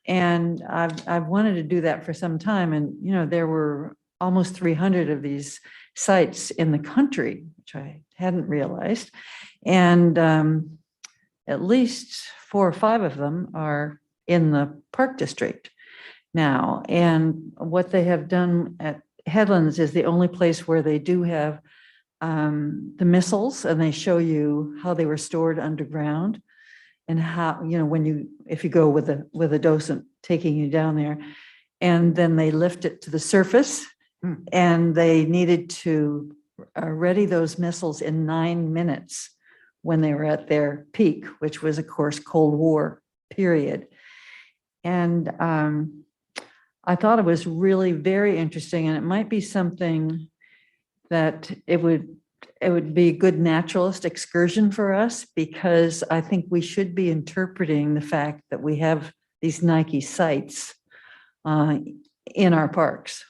And I've wanted to do that for some time. And, you know, there were almost 300 of these sites in the country, which I hadn't realized. And at least 4 or 5 of them are in the Park District now. And what they have done at Headlands is the only place where they do have the missiles, and they show you how they were stored underground. And how, you know, if you go with a docent taking you down there, and then they lift it to the surface, and they needed to ready those missiles in 9 minutes when they were at their peak, which was, of course, Cold War period. And I thought it was really very interesting, and it might be something that it would be a good naturalist excursion for us, because I think we should be interpreting the fact that we have these Nike sites in our parks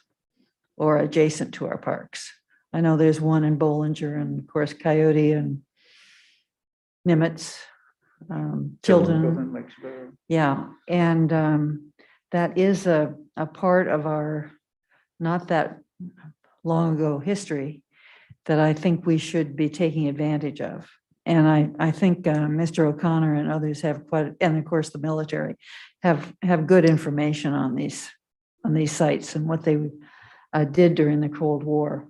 or adjacent to our parks. I know there's one in Bollinger, and of course Coyote and Nimitz, Tilden. Yeah, and that is a part of our not that long ago history that I think we should be taking advantage of. And I think Mr. O'Connor and others have and of course the military have good information on these sites and what they did during the Cold War.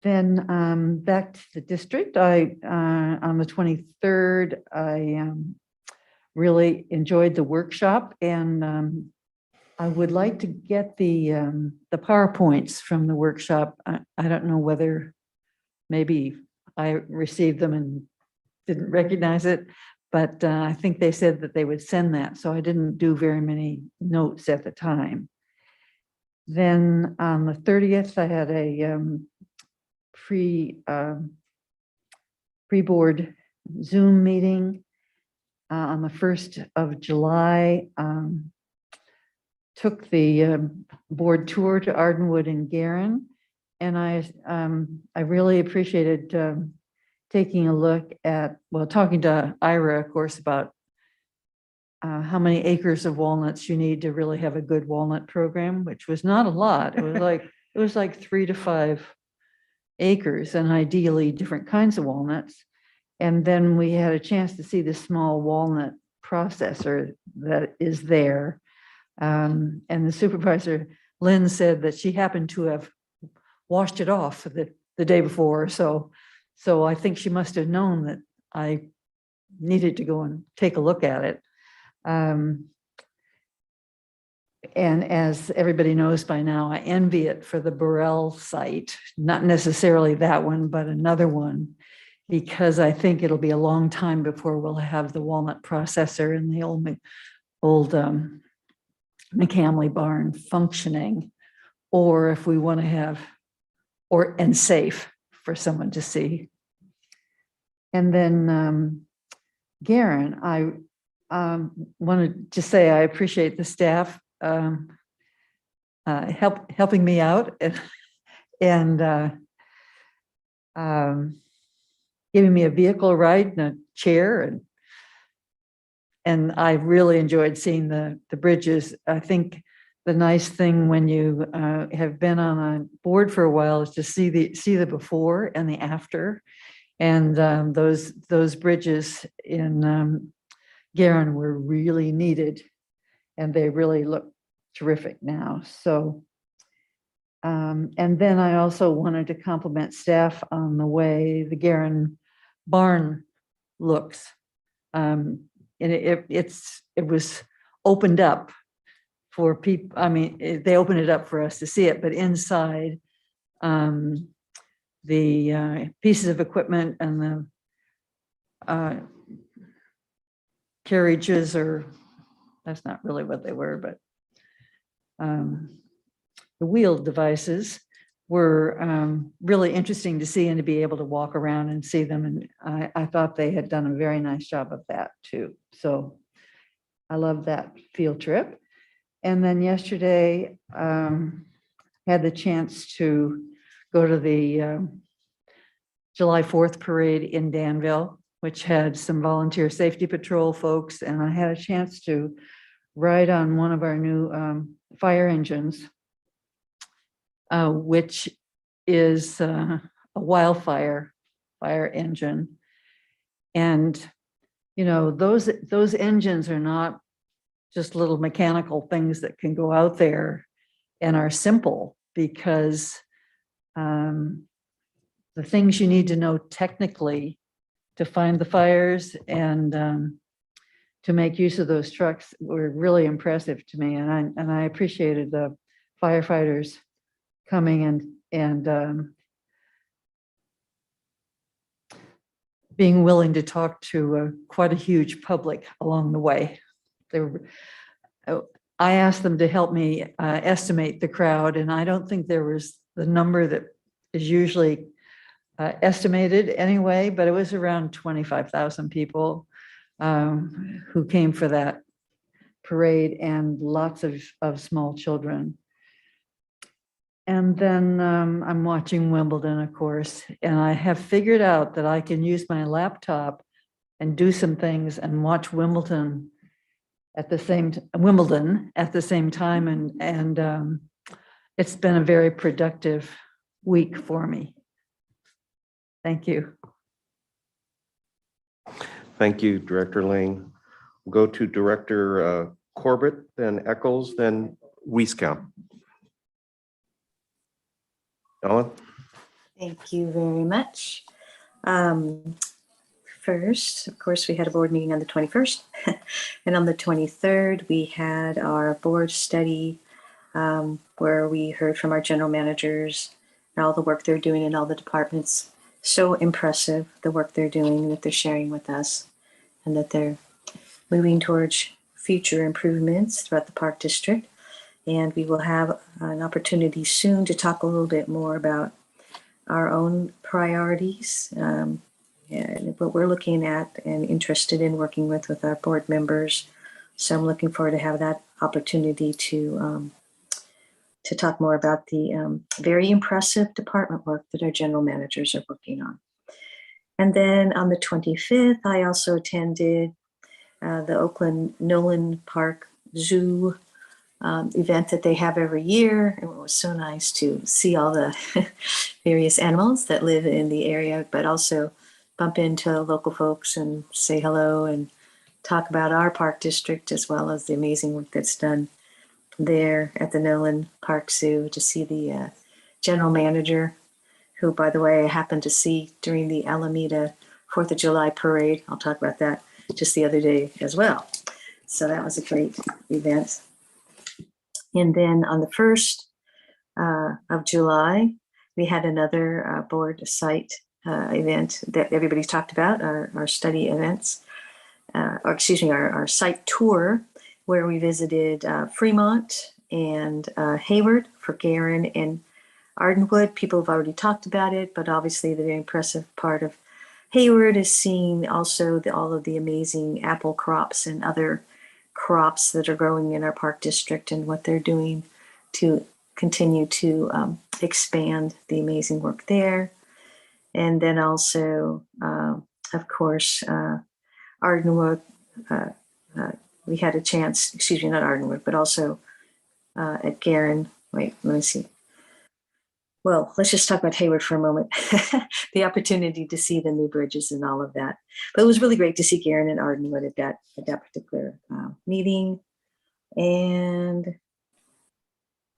Then back to the district, on the 23rd, I really enjoyed the workshop, and I would like to get the PowerPoints from the workshop. I don't know whether maybe I received them and didn't recognize it, but I think they said that they would send that. So I didn't do very many notes at the time. Then on the 30th, I had a pre-board Zoom meeting on the 1st of July, took the board tour to Ardenwood and Guerin. And I really appreciated taking a look at, well, talking to Ira, of course, about how many acres of walnuts you need to really have a good walnut program, which was not a lot. It was like 3 to 5 acres, and ideally different kinds of walnuts. And then we had a chance to see the small walnut processor that is there. And the supervisor, Lynn, said that she happened to have washed it off the day before. So I think she must have known that I needed to go and take a look at it. And as everybody knows by now, I envy it for the Burrell site, not necessarily that one, but another one, because I think it'll be a long time before we'll have the walnut processor in the old McCamley barn functioning, or if we want to have, and safe for someone to see. And then Guerin, I wanted to say I appreciate the staff helping me out and giving me a vehicle ride and a chair, and I really enjoyed seeing the bridges. I think the nice thing when you have been on a board for a while is to see the before and the after, and those bridges in Guerin were really needed, and they really look terrific now. So, and then I also wanted to compliment staff on the way the Guerin barn looks. And it was opened up for people. I mean, they opened it up for us to see it, but inside the pieces of equipment and the carriages, or that's not really what they were, but the wheeled devices were really interesting to see and to be able to walk around and see them. And I thought they had done a very nice job of that too. So I love that field trip. And then yesterday, had the chance to go to the July 4th parade in Danville, which had some volunteer safety patrol folks. And I had a chance to ride on one of our new fire engines, which is a wildfire fire engine. And, you know, those engines are not just little mechanical things that can go out there and are simple, because the things you need to know technically to find the fires and to make use of those trucks were really impressive to me. And I appreciated the firefighters coming and being willing to talk to quite a huge public along the way. I asked them to help me estimate the crowd, and I don't think there was the number that is usually estimated anyway, but it was around 25,000 people who came for that parade, and lots of small children. And then I'm watching Wimbledon, of course, and I have figured out that I can use my laptop and do some things and watch Wimbledon at the same time, and it's been a very productive week for me. Thank you.
Thank you, Director Lane. We'll go to Director Corbett, then Eccles, then Wieskamp. Ellen?
Thank you very much. First, of course, we had a board meeting on the 21st, and on the 23rd, we had our board study where we heard from our general managers and all the work they're doing in all the departments. So impressive, the work they're doing, that they're sharing with us, and that they're moving towards future improvements throughout the Park District. And we will have an opportunity soon to talk a little bit more about our own priorities
what we're looking at and interested in working with our board members. So I'm looking forward to have that opportunity to talk more about the very impressive department work that our general managers are working on. And then on the 25th, I also attended the Oakland Nolan Park Zoo event that they have every year. It was so nice to see all the various animals that live in the area, but also bump into local folks and say hello and talk about our park district as well as the amazing work that's done there at the Nolan Park Zoo, to see the general manager, who, by the way, I happened to see during the Alameda 4th of July parade. I'll talk about that just the other day as well. So that was a great event. And then on the 1st of July, we had another board site event that everybody's talked about, our study events, our site tour, where we visited Fremont and Hayward for Garin and Ardenwood. People have already talked about it, but obviously the very impressive part of Hayward is seeing also all of the amazing apple crops and other crops that are growing in our park district and what they're doing to continue to expand the amazing work there. And then also, of course, Ardenwood, we had a chance, excuse me, not Ardenwood, but also at Garin. Wait, let me see. Well, let's just talk about Hayward for a moment. The opportunity to see the new bridges and all of that. But it was really great to see Garin and Ardenwood at that particular meeting. And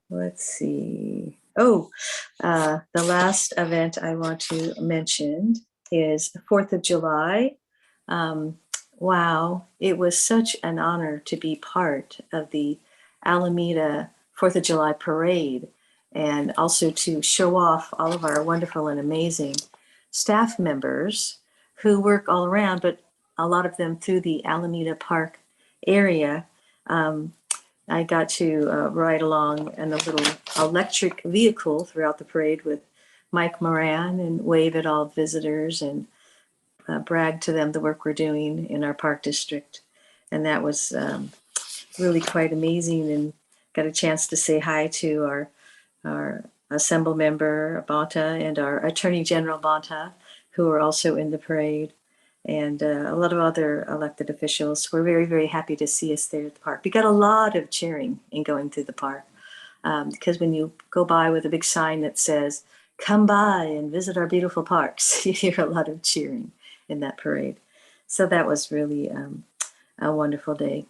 let's see. Oh, the last event I want to mention is the 4th of July. Wow, it was such an honor to be part of the Alameda 4th of July parade, and also to show off all of our wonderful and amazing staff members who work all around, but a lot of them through the Alameda Park area. I got to ride along in a little electric vehicle throughout the parade with Mike Moran and wave at all visitors and brag to them the work we're doing in our park district. And that was really quite amazing, and got a chance to say hi to our Assemble member, Bonta, and our Attorney General, Bonta, who are also in the parade, and a lot of other elected officials. We're very, very happy to see us there at the park. We got a lot of cheering in going through the park, because when you go by with a big sign that says, "Come by and visit our beautiful parks," you hear a lot of cheering in that parade. So that was really a wonderful day.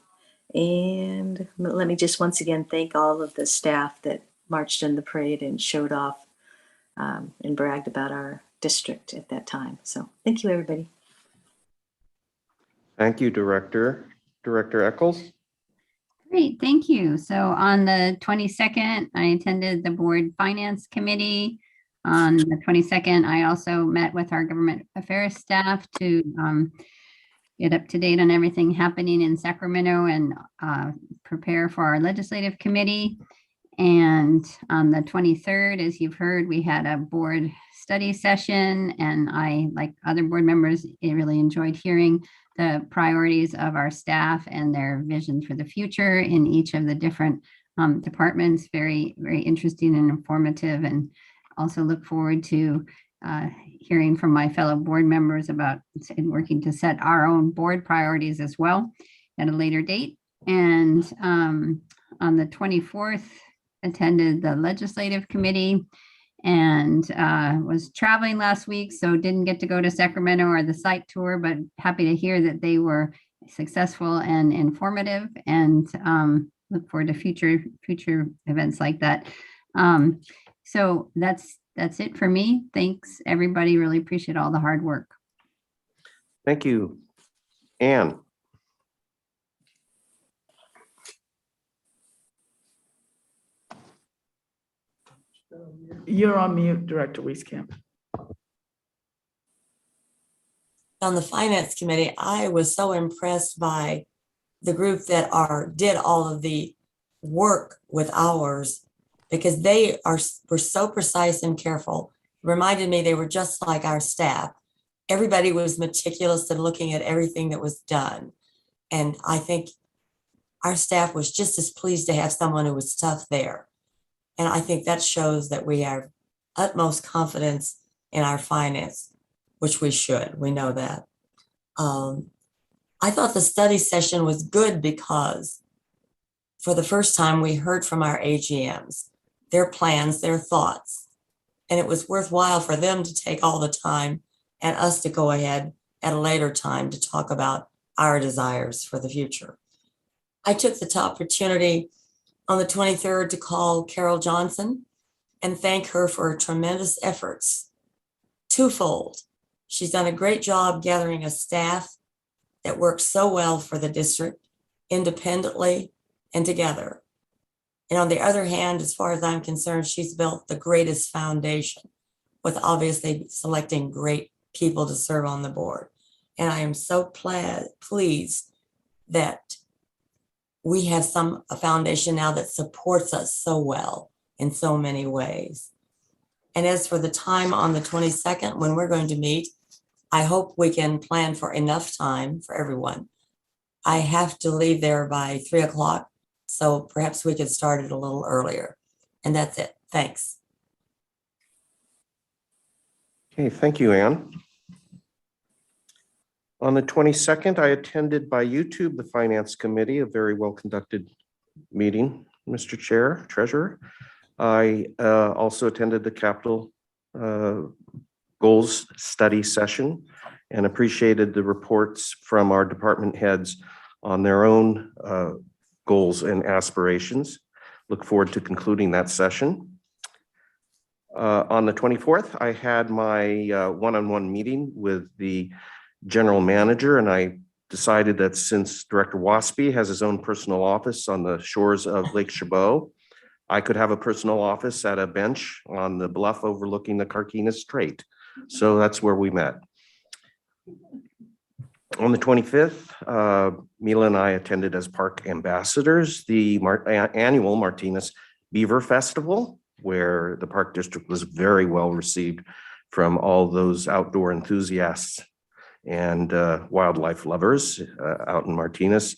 And let me just once again thank all of the staff that marched in the parade and showed off and bragged about our district at that time. So thank you, everybody.
Thank you, Director. Director Eccles?
Great, thank you. So on the 22nd, I attended the Board Finance Committee. On the 22nd, I also met with our government affairs staff to get up to date on everything happening in Sacramento and prepare for our legislative committee. And on the 23rd, as you've heard, we had a board study session, and I, like other board members, really enjoyed hearing the priorities of our staff and their vision for the future in each of the different departments. Very, very interesting and informative, and also look forward to hearing from my fellow board members about working to set our own board priorities as well at a later date. And on the 24th, attended the legislative committee and was traveling last week, so didn't get to go to Sacramento or the site tour, but happy to hear that they were successful and informative, and look forward to future events like that. So that's it for me. Thanks, everybody. Really appreciate all the hard work.
Thank you. Anne?
You're on mute, Director Wieskamp.
On the Finance Committee, I was so impressed by the group that did all of the work with ours, because were so precise and careful. It reminded me they were just like our staff. everybody was meticulous in looking at everything that was done. And I think our staff was just as pleased to have someone who was tough there. And I think that shows that we have utmost confidence in our finance, which we should. We know that. I thought the study session was good because for the first time, we heard from our AGMs, their plans, their thoughts. And it was worthwhile for them to take all the time and us to go ahead at a later time to talk about our desires for the future. I took the opportunity on the 23rd to call Carol Johnson and thank her for her tremendous efforts. Twofold. She's done a great job gathering a staff that works so well for the district, independently and together. And on the other hand, as far as I'm concerned, she's built the greatest foundation with obviously selecting great people to serve on the board. And I am so pleased that we have a foundation now that supports us so well in so many ways. And as for the time on the 22nd, when we're going to meet, I hope we can plan for enough time for everyone. I have to leave there by 3 o'clock, so perhaps we could start it a little earlier. And that's it. Thanks.
Okay, thank you, Ann. On the 22nd, I attended by YouTube the Finance Committee, a very well-conducted meeting, Mr. Chair, Treasurer. I also attended the Capital Goals Study Session and appreciated the reports from our department heads on their own goals and aspirations. Look forward to concluding that session. On the 24th, I had my one-on-one meeting with the general manager, and I decided that since Director Waspy has his own personal office on the shores of Lake Chabot, I could have a personal office at a bench on the bluff overlooking the Carquinez Strait. So that's where we met. On the 25th, Mila and I attended as park ambassadors the annual Martinez Beaver Festival, where the Park District was very well received from all those outdoor enthusiasts and wildlife lovers out in Martinez,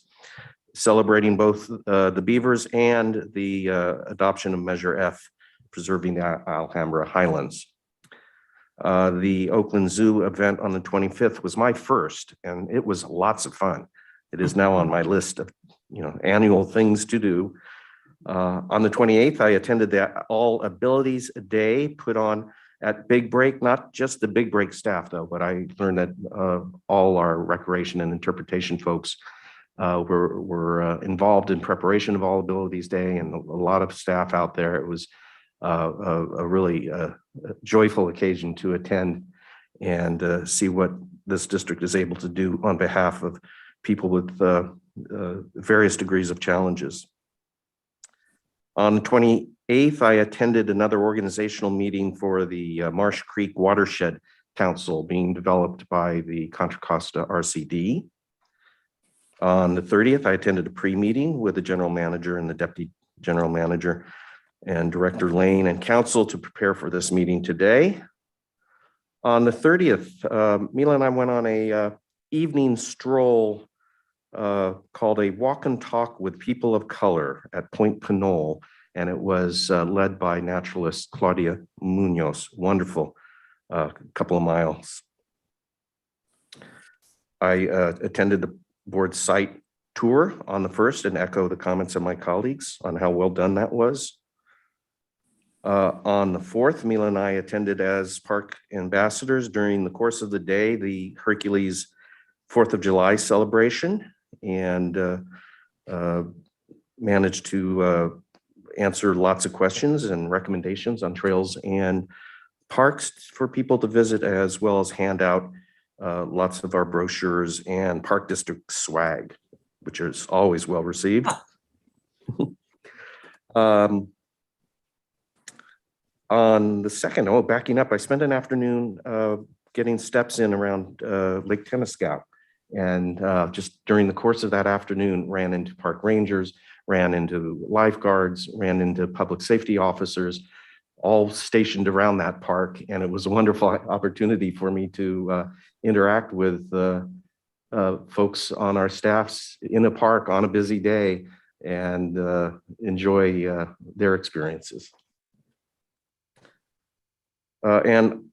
celebrating both the beavers and the adoption of Measure F, preserving the Alhambra Highlands. The Oakland Zoo event on the 25th was my first, and it was lots of fun. It is now on my list of annual things to do. On the 28th, I attended the All Abilities Day put on at Big Break, not just the Big Break staff though, but I learned that all our recreation and interpretation folks were involved in preparation of All Abilities Day, and a lot of staff out there. It was a really joyful occasion to attend and see what this district is able to do on behalf of people with various degrees of challenges. On the 28th, I attended another organizational meeting for the Marsh Creek Watershed Council being developed by the Contra Costa RCD. On the 30th, I attended a pre-meeting with the general manager and the deputy general manager and Director Lane and council to prepare for this meeting today. On the 30th, Mila and I went on a evening stroll called a walk and talk with people of color at Point Pinole, and it was led by naturalist Claudia Munoz. Wonderful, couple of miles. I attended the board site tour on the 1st and echo the comments of my colleagues on how well done that was. On the 4th, Mila and I attended as park ambassadors during the course of the day the Hercules 4th of July celebration, and managed to answer lots of questions and recommendations on trails and parks for people to visit, as well as hand out lots of our brochures and Park District swag, which is always well received. On the 2nd, backing up, I spent an afternoon getting steps in around Lake Temescal. And just during the course of that afternoon, ran into park rangers, ran into lifeguards, ran into public safety officers, all stationed around that park. And it was a wonderful opportunity for me to interact with folks on our staffs in a park on a busy day and enjoy their experiences. And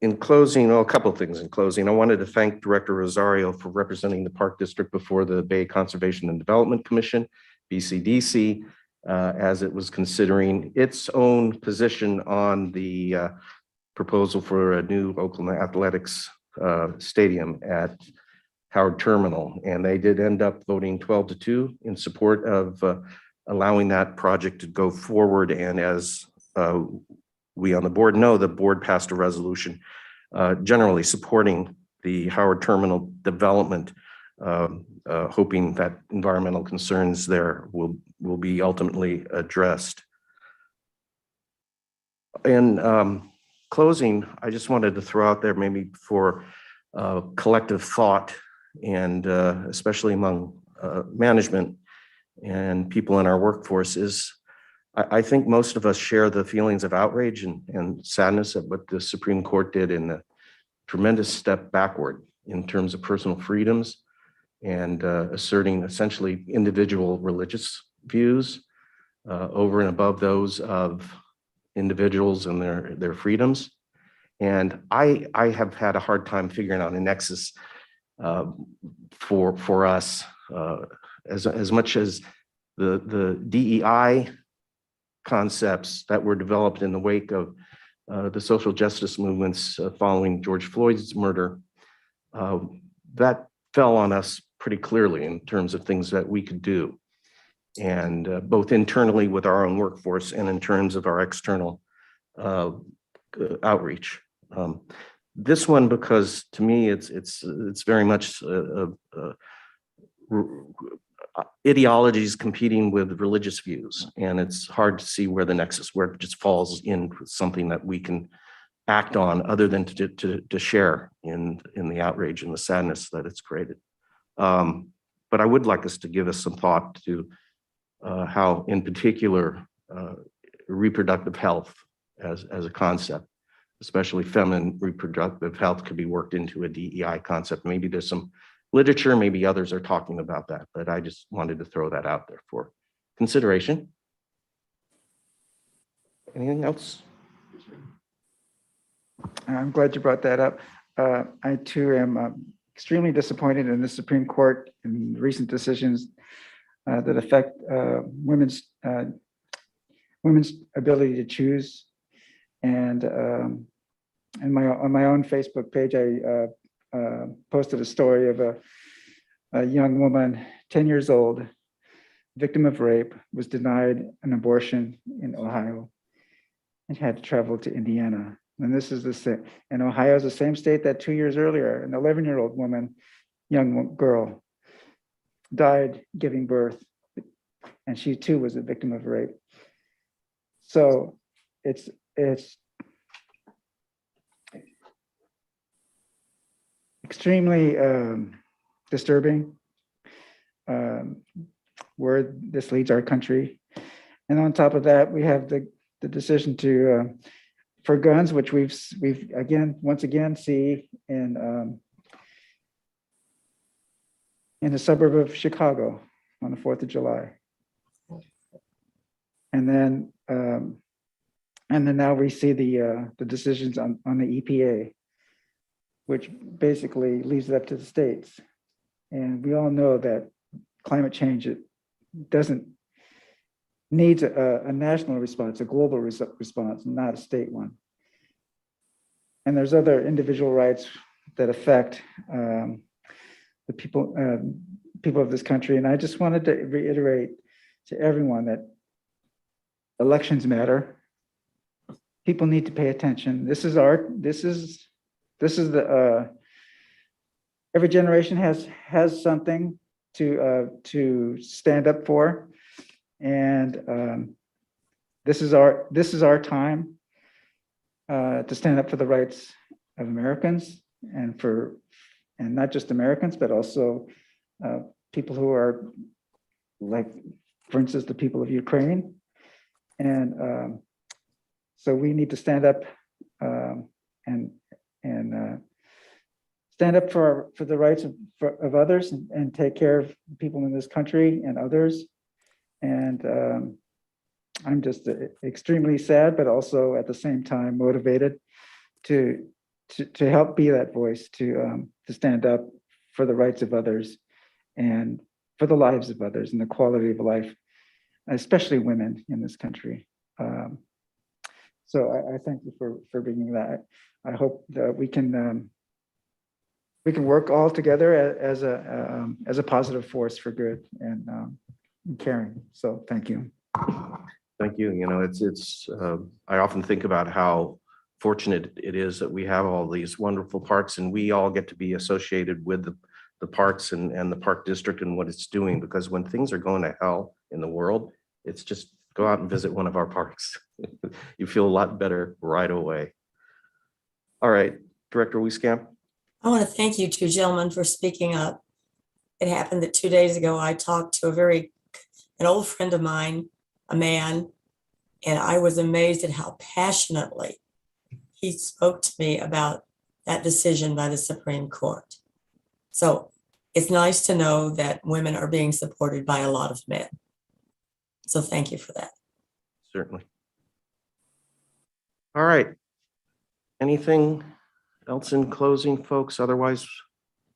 in closing, a couple of things in closing. I wanted to thank Director Rosario for representing the Park District before the Bay Conservation and Development Commission, BCDC, as it was considering its own position on the proposal for a new Oklahoma Athletics stadium at Howard Terminal. And they did end up voting 12-2 in support of allowing that project to go forward. And as we on the board know, the board passed a resolution generally supporting the Howard Terminal development, hoping that environmental concerns there will be ultimately addressed. In closing, I just wanted to throw out there maybe for collective thought, and especially among management and people in our workforce, is I think most of us share the feelings of outrage and sadness at what the Supreme Court did in a tremendous step backward in terms of personal freedoms and asserting essentially individual religious views over and above those of individuals and their freedoms. And I have had a hard time figuring out a nexus for us as much as the DEI concepts that were developed in the wake of the social justice movements following George Floyd's murder, that fell on us pretty clearly in terms of things that we could do, and both internally with our own workforce and in terms of our external outreach. This one, because to me, it's very much ideologies competing with religious views, and it's hard to see where the nexus, where it just falls in with something that we can act on other than to share in the outrage and the sadness that it's created. But I would like us to give us some thought to how, in particular, reproductive health as a concept, especially feminine reproductive health, could be worked into a DEI concept. Maybe there's some literature, maybe others are talking about that, but I just wanted to throw that out there for consideration. Anything else?
I'm glad you brought that up. I too am extremely disappointed in the Supreme Court and recent decisions that affect women's ability to choose. And on my own Facebook page, I posted a story of a young woman, 10 years old, victim of rape, was denied an abortion in Ohio and had to travel to Indiana. And this is the same, and Ohio is the same state that 2 years earlier, an 11-year-old woman, young girl, died giving birth, and she too was a victim of rape. So it's extremely disturbing where this leads our country. And on top of that, we have the decision to for guns, which we've once again see in a suburb of Chicago on the 4th of July. And then now we see the decisions on the EPA, which basically leaves it up to the states. And we all know that climate change, it needs a national response, a global response, not a state one. And there's other individual rights that affect the people of this country. And I just wanted to reiterate to everyone that elections matter. People need to pay attention. This is the every generation has something to stand up for, and this is our time to stand up for the rights of Americans, and not just Americans, but also people who are, like, for instance, the people of Ukraine. And So we need to stand up and stand up for the rights of others and take care of people in this country and others. And I'm just extremely sad, but also at the same time motivated to help be that voice, to stand up for the rights of others and for the lives of others and the quality of life, especially women in this country. So I thank you for bringing that. I hope that we can work all together as a positive force for good and caring. So thank you.
Thank you. You know, it's I often think about how fortunate it is that we have all these wonderful parks and we all get to be associated with the parks and the park district and what it's doing, because when things are going to hell in the world, it's just go out and visit one of our parks. You feel a lot better right away. All right, Director Wieskamp.
I want to thank you two gentlemen for speaking up. It happened that 2 days ago, I talked to an old friend of mine, a man, and I was amazed at how passionately he spoke to me about that decision by the Supreme Court. So it's nice to know that women are being supported by a lot of men. So thank you for that.
Certainly. All right. Anything else in closing, folks? Otherwise,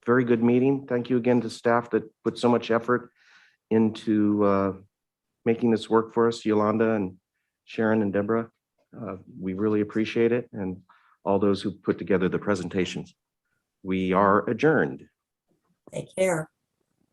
very good meeting. Thank you again to staff that put so much effort into making this work for us, Yolanda and Sharon and Deborah. We really appreciate it, and all those who put together the presentations. We are adjourned.
Take care.